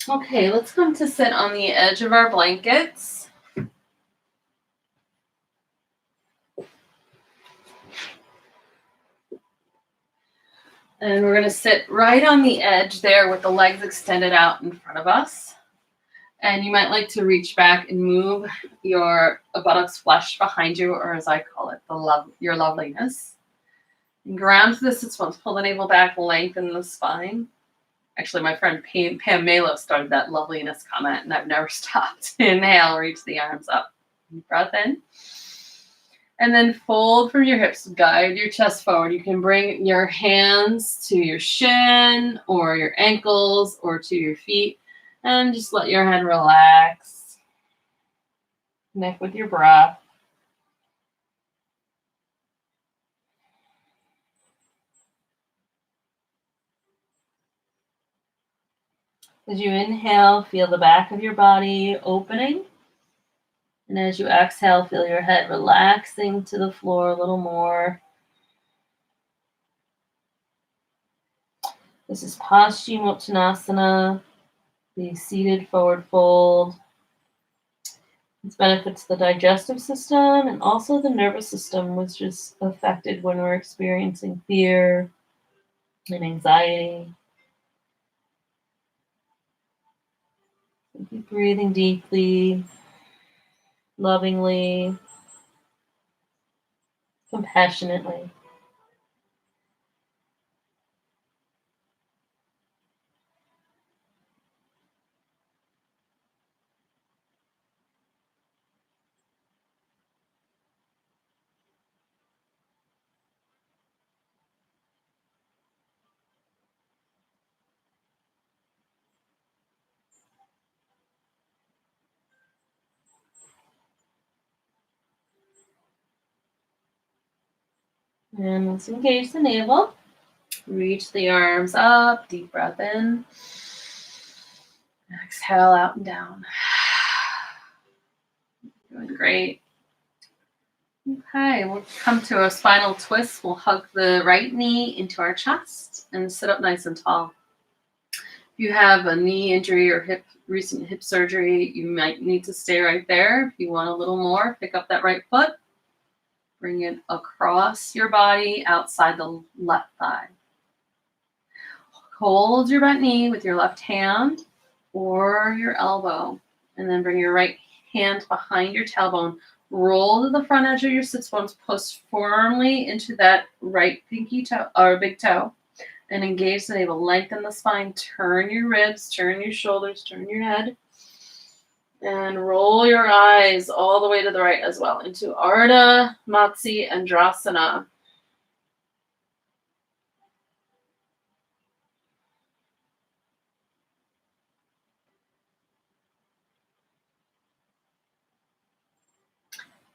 Okay, let's come to sit on the edge of our blankets. And we're going to sit right on the edge there with the legs extended out in front of us. And you might like to reach back and move your buttocks flush behind you, or as I call it, your loveliness. And ground to the sits bones. Pull the navel back, lengthen the spine. Actually, my friend Pam Medina started that loveliness comment, and I've never stopped. Inhale, reach the arms up. Deep breath in. And then fold from your hips. Guide your chest forward. You can bring your hands to your shin or your ankles or to your feet. And just let your head relax. Connect with your breath. As you inhale, feel the back of your body opening. And as you exhale, feel your head relaxing to the floor a little more. This is Paschimottanasana, the seated forward fold. This benefits the digestive system and also the nervous system, which is affected when we're experiencing fear and anxiety. Keep breathing deeply, lovingly, compassionately. And let's engage the navel. Reach the arms up, deep breath in. Exhale out and down. Doing great. Okay, we'll come to a spinal twist. We'll hug the right knee into our chest and sit up nice and tall. If you have a knee injury or recent hip surgery, you might need to stay right there. If you want a little more, pick up that right foot, bring it across your body outside the left thigh. Hold your bent knee with your left hand or your elbow, and then bring your right hand behind your tailbone. Roll to the front edge of your sits bones, push firmly into that right pinky toe or big toe, and engage the navel. Lengthen the spine, turn your ribs, turn your shoulders, turn your head, and roll your eyes all the way to the right as well into Ardha Matsyendrasana.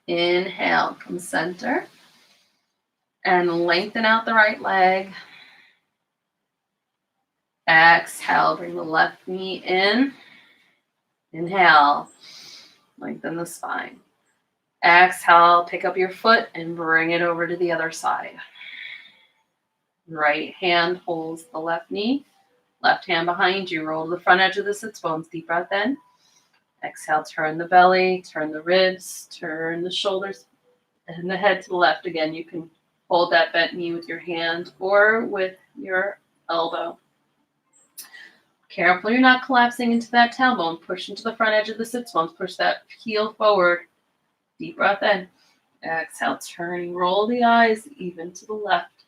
Inhale, come center, and lengthen out the right leg. Exhale, bring the left knee in. Inhale, lengthen the spine. Exhale, pick up your foot and bring it over to the other side. Right hand holds the left knee. Left hand behind you. Roll to the front edge of the sits bones. Deep breath in. Exhale, turn the belly, turn the ribs, turn the shoulders, and the head to the left. Again, you can hold that bent knee with your hand or with your elbow. Careful you're not collapsing into that tailbone. Push into the front edge of the sits bones. Push that heel forward. Deep breath in. Exhale, turning, roll the eyes even to the left.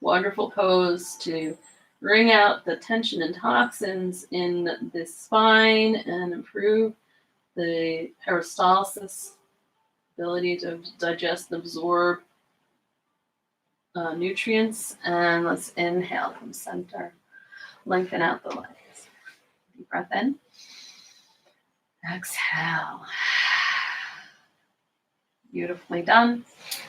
Wonderful pose to wring out the tension and toxins in the spine and improve the peristalsis, ability to digest and absorb nutrients. And let's inhale from center. Lengthen out the legs. Deep breath in. Exhale. Beautifully done.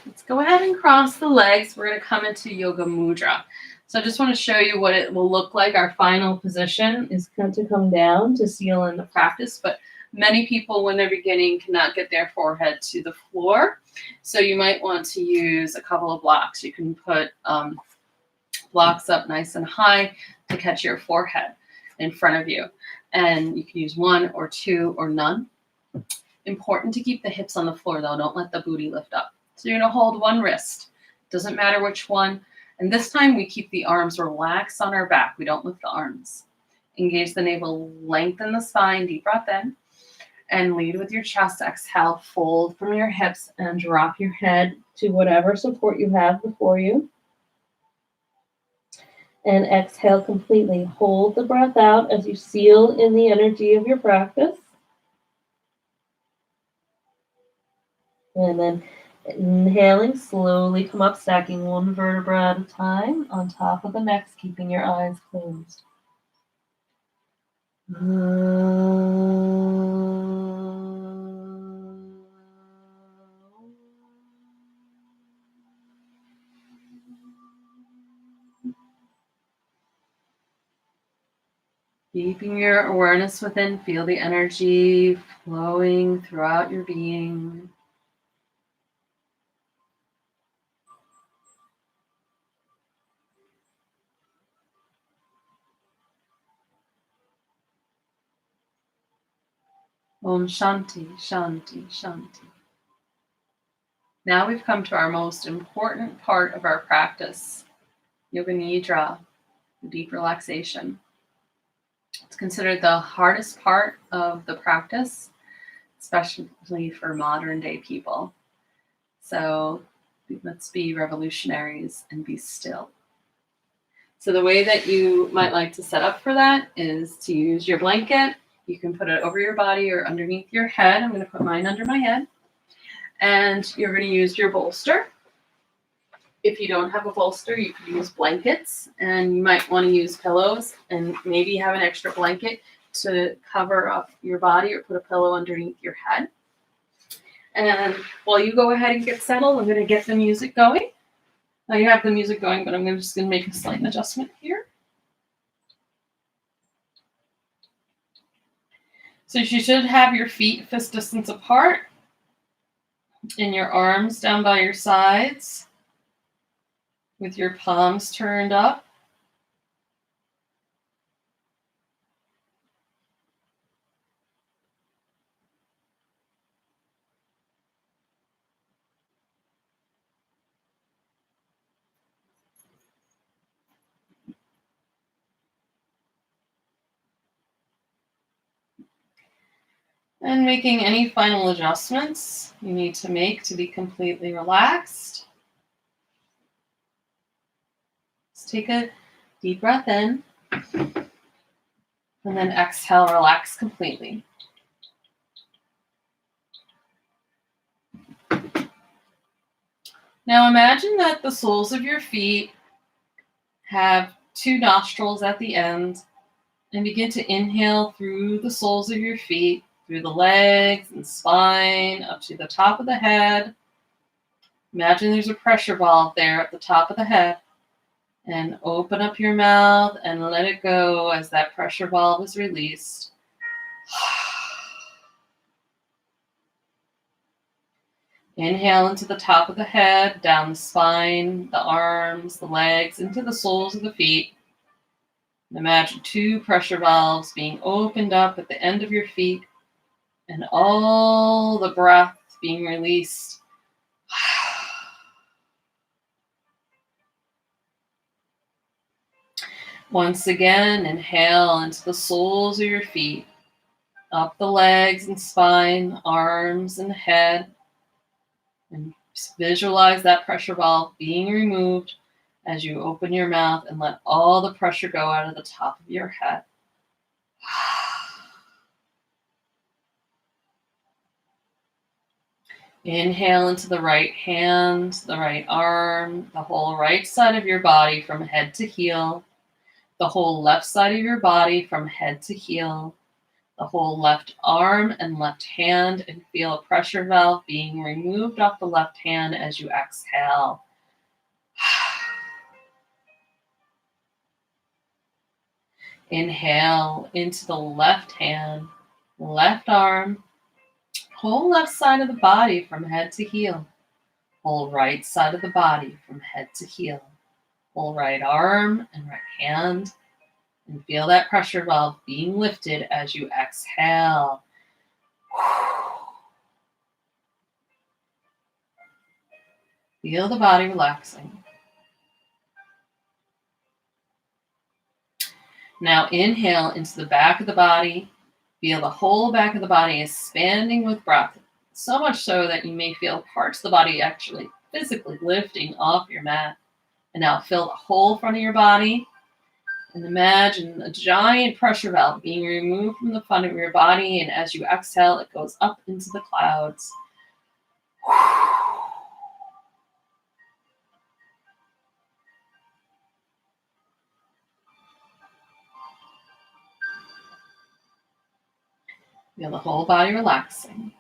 Let's go ahead and cross the legs. We're going to come into Yoga Mudra. So I just want to show you what it will look like. Our final position is going to come down to seal in the practice, but many people when they're beginning cannot get their forehead to the floor. So you might want to use a couple of blocks. You can put blocks up nice and high to catch your forehead in front of you. And you can use one or two or none. Important to keep the hips on the floor though. Don't let the booty lift up. So you're going to hold one wrist. Doesn't matter which one. And this time we keep the arms relaxed on our back. We don't lift the arms. Engage the navel, lengthen the spine, deep breath in. And lead with your chest. Exhale, fold from your hips and drop your head to whatever support you have before you. And exhale completely. Hold the breath out as you seal in the energy of your practice. And then inhaling, slowly come up, stacking one vertebra at a time on top of the next, keeping your eyes closed. Keeping your awareness within, feel the energy flowing throughout your being. Om Shanti, Shanti, Shanti. Now we've come to our most important part of our practice, Yoga Nidra, deep relaxation. It's considered the hardest part of the practice, especially for modern day people. So let's be revolutionaries and be still. So the way that you might like to set up for that is to use your blanket. You can put it over your body or underneath your head. I'm going to put mine under my head. And you're going to use your bolster. If you don't have a bolster, you can use blankets, and you might want to use pillows and maybe have an extra blanket to cover up your body or put a pillow underneath your head. And while you go ahead and get settled, I'm going to get the music going. Now you have the music going, but I'm just going to make a slight adjustment here. So you should have your feet fist distance apart. In your arms down by your sides with your palms turned up. And making any final adjustments you need to make to be completely relaxed. Just take a deep breath in and then exhale, relax completely. Now imagine that the soles of your feet have two nostrils at the end, and begin to inhale through the soles of your feet, through the legs and spine, up to the top of the head. Imagine there's a pressure valve there at the top of the head. And open up your mouth and let it go as that pressure valve is released. Inhale into the top of the head, down the spine, the arms, the legs, into the soles of the feet. Imagine two pressure valves being opened up at the end of your feet and all the breath being released. Once again, inhale into the soles of your feet, up the legs and spine, arms and head, and visualize that pressure valve being removed as you open your mouth and let all the pressure go out of the top of your head. Inhale into the right hand, the right arm, the whole right side of your body from head to heel, the whole left side of your body from head to heel, the whole left arm and left hand, and feel a pressure valve being removed off the left hand as you exhale. Inhale into the left hand, left arm, whole left side of the body from head to heel, whole right side of the body from head to heel, whole right arm and right hand, and feel that pressure valve being lifted as you exhale. Feel the body relaxing. Now inhale into the back of the body. Feel the whole back of the body expanding with breath, so much so that you may feel parts of the body actually physically lifting off your mat. And now fill the whole front of your body and imagine a giant pressure valve being removed from the front of your body, and as you exhale, it goes up into the clouds. Feel the whole body relaxing.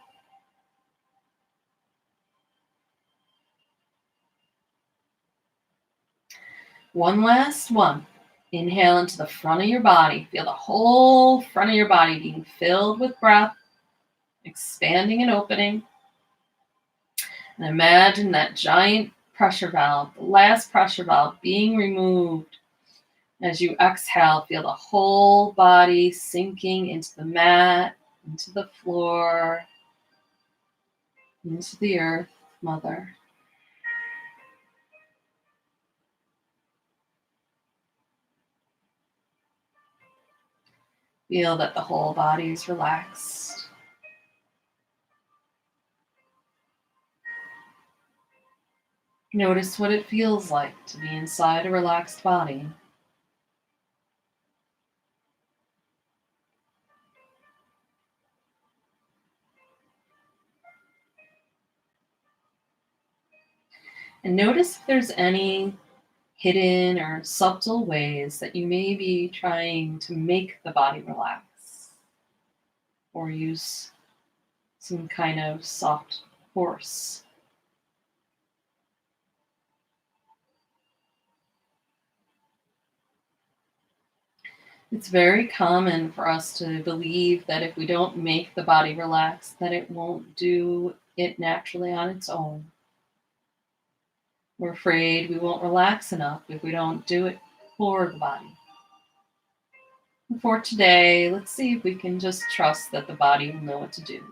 One last one. Inhale into the front of your body. Feel the whole front of your body being filled with breath, expanding and opening. And imagine that giant pressure valve, the last pressure valve, being removed. As you exhale, feel the whole body sinking into the mat, into the floor, into the earth, Mother. Feel that the whole body is relaxed. Notice what it feels like to be inside a relaxed body. And notice if there's any hidden or subtle ways that you may be trying to make the body relax, or use some kind of soft force. It's very common for us to believe that if we don't make the body relax, that it won't do it naturally on its own. We're afraid we won't relax enough if we don't do it for the body. And for today, let's see if we can just trust that the body will know what to do.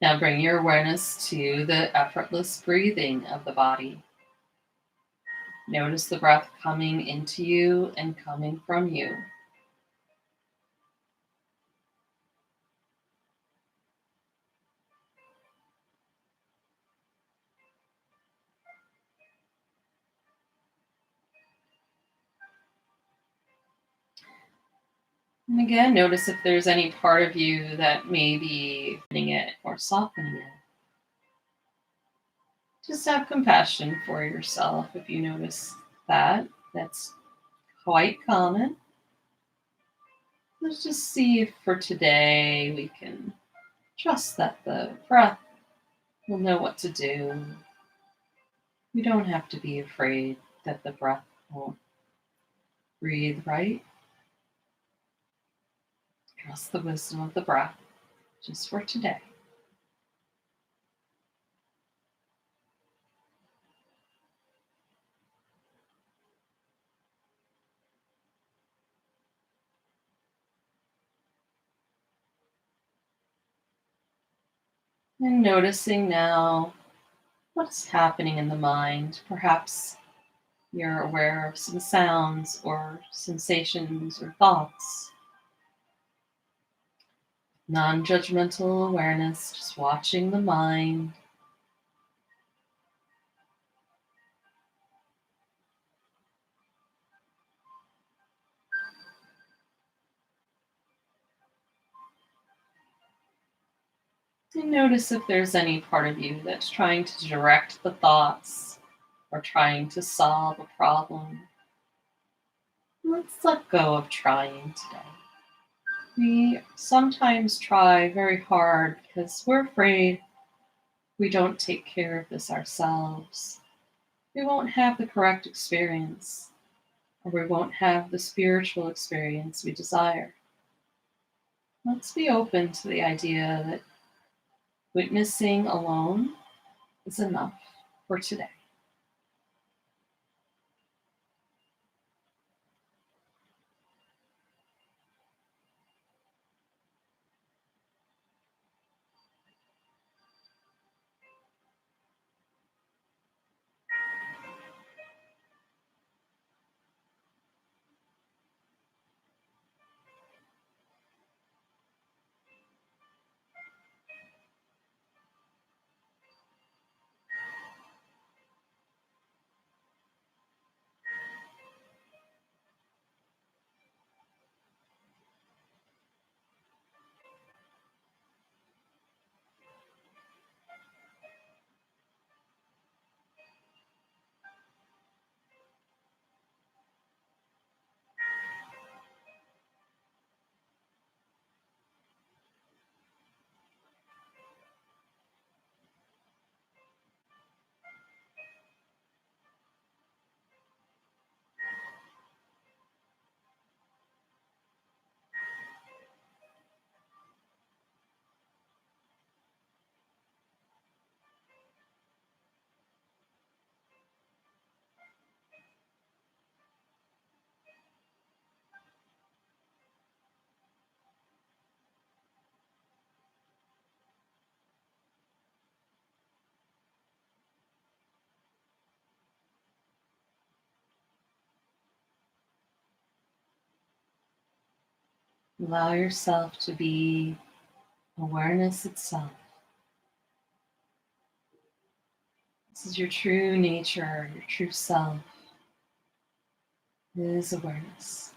Now bring your awareness to the effortless breathing of the body. Notice the breath coming into you and coming from you. And again, notice if there's any part of you that may be opening it or softening it. Just have compassion for yourself if you notice that. That's quite common. Let's just see if for today we can trust that the breath will know what to do. We don't have to be afraid that the breath won't breathe right. Trust the wisdom of the breath just for today. And noticing now what's happening in the mind. Perhaps you're aware of some sounds or sensations or thoughts. Non judgmental awareness, just watching the mind. And notice if there's any part of you that's trying to direct the thoughts or trying to solve a problem. Let's let go of trying today. We sometimes try very hard because we're afraid we don't take care of this ourselves. We won't have the correct experience, or we won't have the spiritual experience we desire. Let's be open to the idea that witnessing alone is enough for today. Allow yourself to be awareness itself. This is your true nature, your true self is awareness.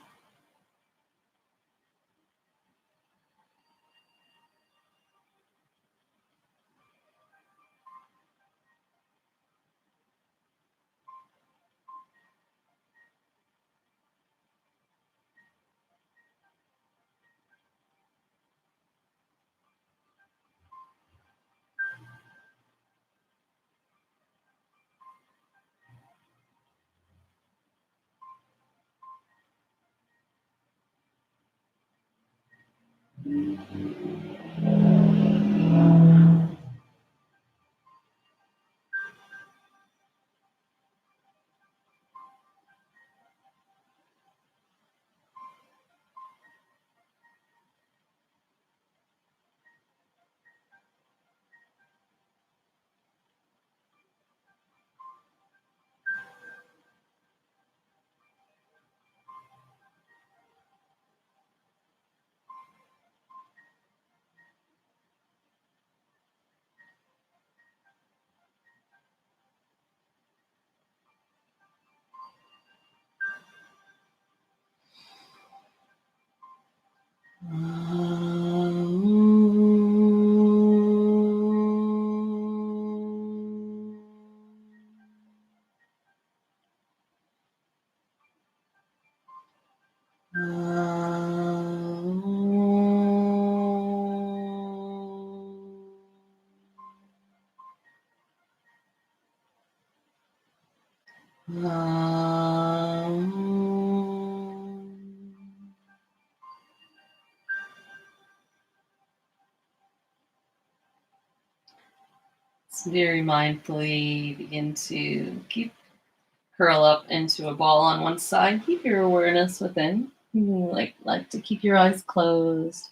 Very mindfully begin to curl up into a ball on one side. Keep your awareness within. You like to keep your eyes closed.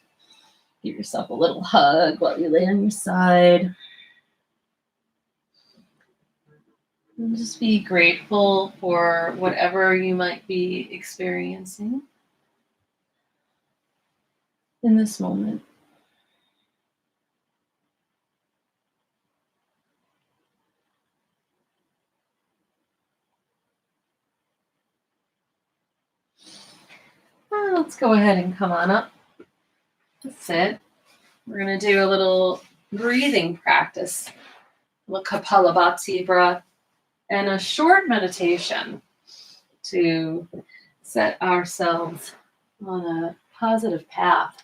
Give yourself a little hug while you lay on your side. And just be grateful for whatever you might be experiencing in this moment. Let's go ahead and come on up. That's it. We're going to do a little breathing practice, a little Kapalabhati breath, and a short meditation to set ourselves on a positive path.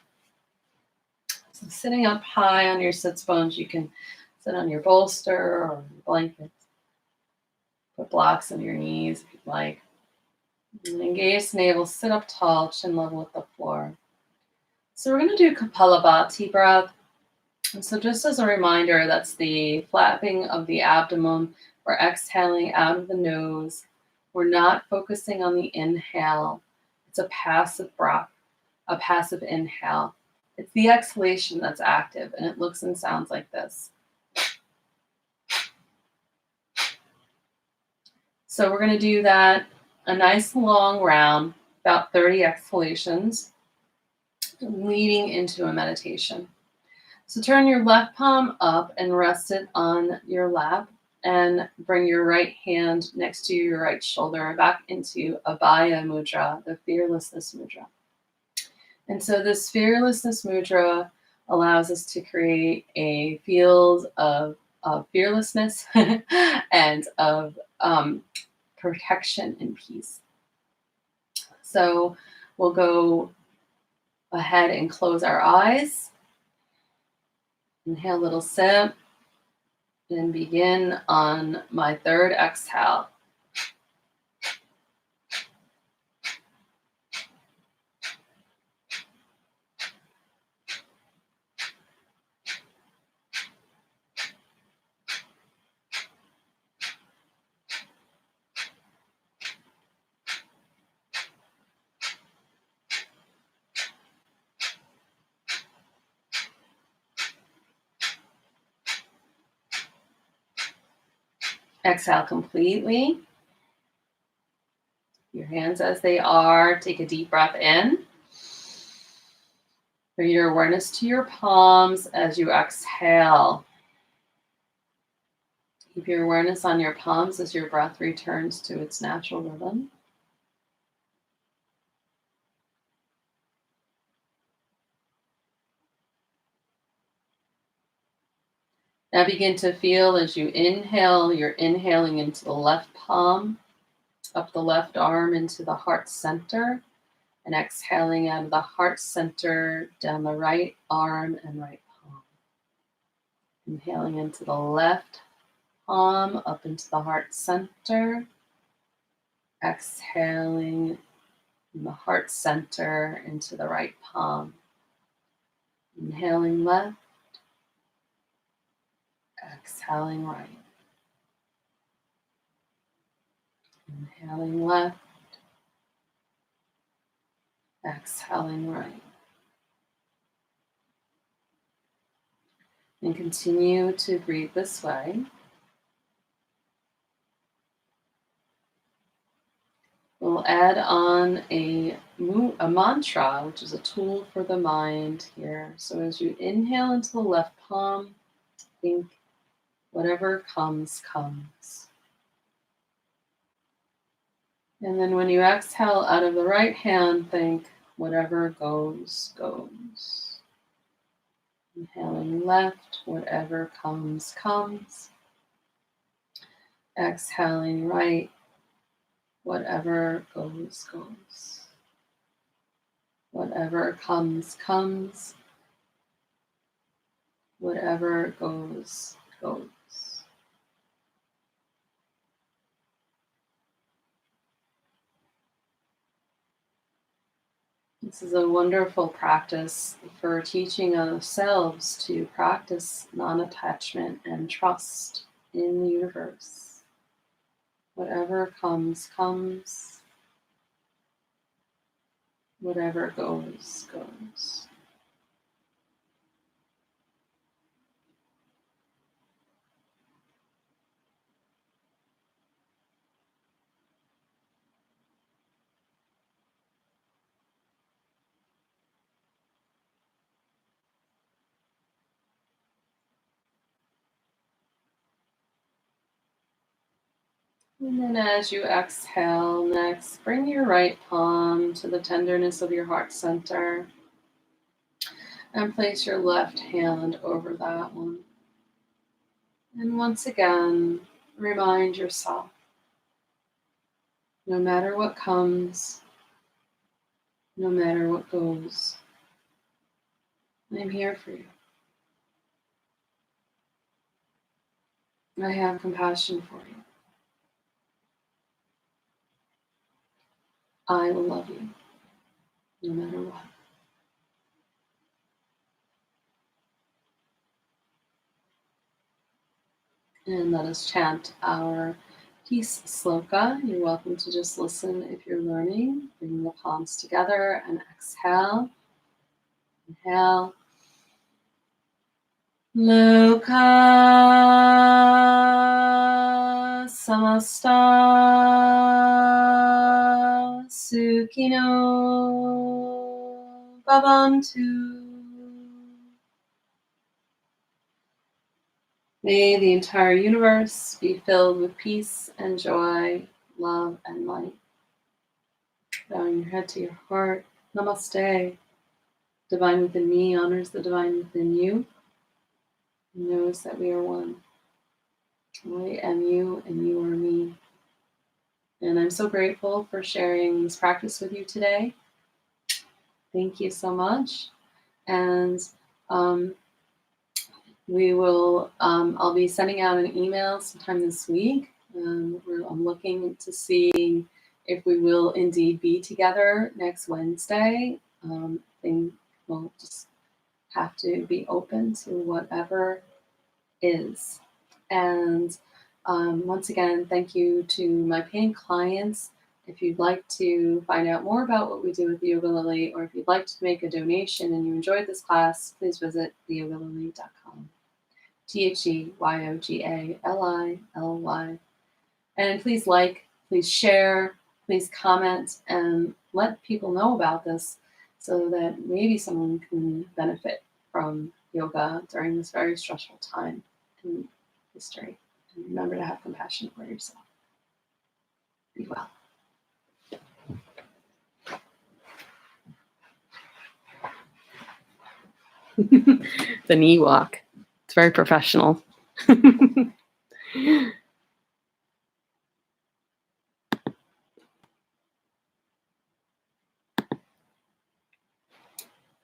So sitting up high on your sits bones, you can sit on your bolster or your blanket. Put blocks on your knees if you'd like. And engage the navel, sit up tall, chin level with the floor. So we're going to do Kapalabhati breath. And so just as a reminder, that's the flapping of the abdomen. We're exhaling out of the nose. We're not focusing on the inhale. It's a passive breath, a passive inhale. It's the exhalation that's active, and it looks and sounds like this. So we're going to do that a nice long round, about 30 exhalations, leading into a meditation. So turn your left palm up and rest it on your lap, and bring your right hand next to your right shoulder back into Abhaya Mudra, the fearlessness mudra. And so this fearlessness mudra allows us to create a field of fearlessness and of protection and peace. So we'll go ahead and close our eyes. Inhale a little sip. And begin on my third exhale. Exhale completely. Your hands as they are. Take a deep breath in. Bring your awareness to your palms as you exhale. Keep your awareness on your palms as your breath returns to its natural rhythm. Now begin to feel as you inhale, you're inhaling into the left palm, up the left arm into the heart center, and exhaling out of the heart center down the right arm and right palm. Inhaling into the left palm, up into the heart center. Exhaling from the heart center into the right palm. Inhaling left, exhaling right. Inhaling left, exhaling right. And continue to breathe this way. We'll add on a mantra, which is a tool for the mind here. So as you inhale into the left palm, think whatever comes, comes. And then when you exhale out of the right hand, think whatever goes, goes. Inhaling left, whatever comes, comes. Exhaling right, whatever goes, goes. Whatever comes, comes. Whatever goes, goes. This is a wonderful practice for teaching ourselves to practice non-attachment and trust in the universe. Whatever comes, comes. Whatever goes, goes. And then as you exhale next, bring your right palm to the tenderness of your heart center and place your left hand over that one. And once again, remind yourself, no matter what comes, no matter what goes, I'm here for you. I have compassion for you. I will love you, no matter what. And let us chant our peace sloka. You're welcome to just listen if you're learning. Bring the palms together and exhale. Inhale. Loka samasta sukhino bhavantu. May the entire universe be filled with peace and joy, love and light. Bowing your head to your heart. Namaste. Divine within me honors the divine within you. And knows that we are one. I am you and you are me. And I'm so grateful for sharing this practice with you today. Thank you so much. And I'll be sending out an email sometime this week. I'm looking to see if we will indeed be together next Wednesday. Things will just have to be open to whatever is. And once again, thank you to my paying clients. If you'd like to find out more about what we do with the Yoga Lily, or if you'd like to make a donation and you enjoyed this class, please visit theyogalily.com. THEYOGALILY. And please like, please share, please comment, and let people know about this so that maybe someone can benefit from yoga during this very stressful time in history. And remember to have compassion for yourself. Be well. The knee walk. It's very professional.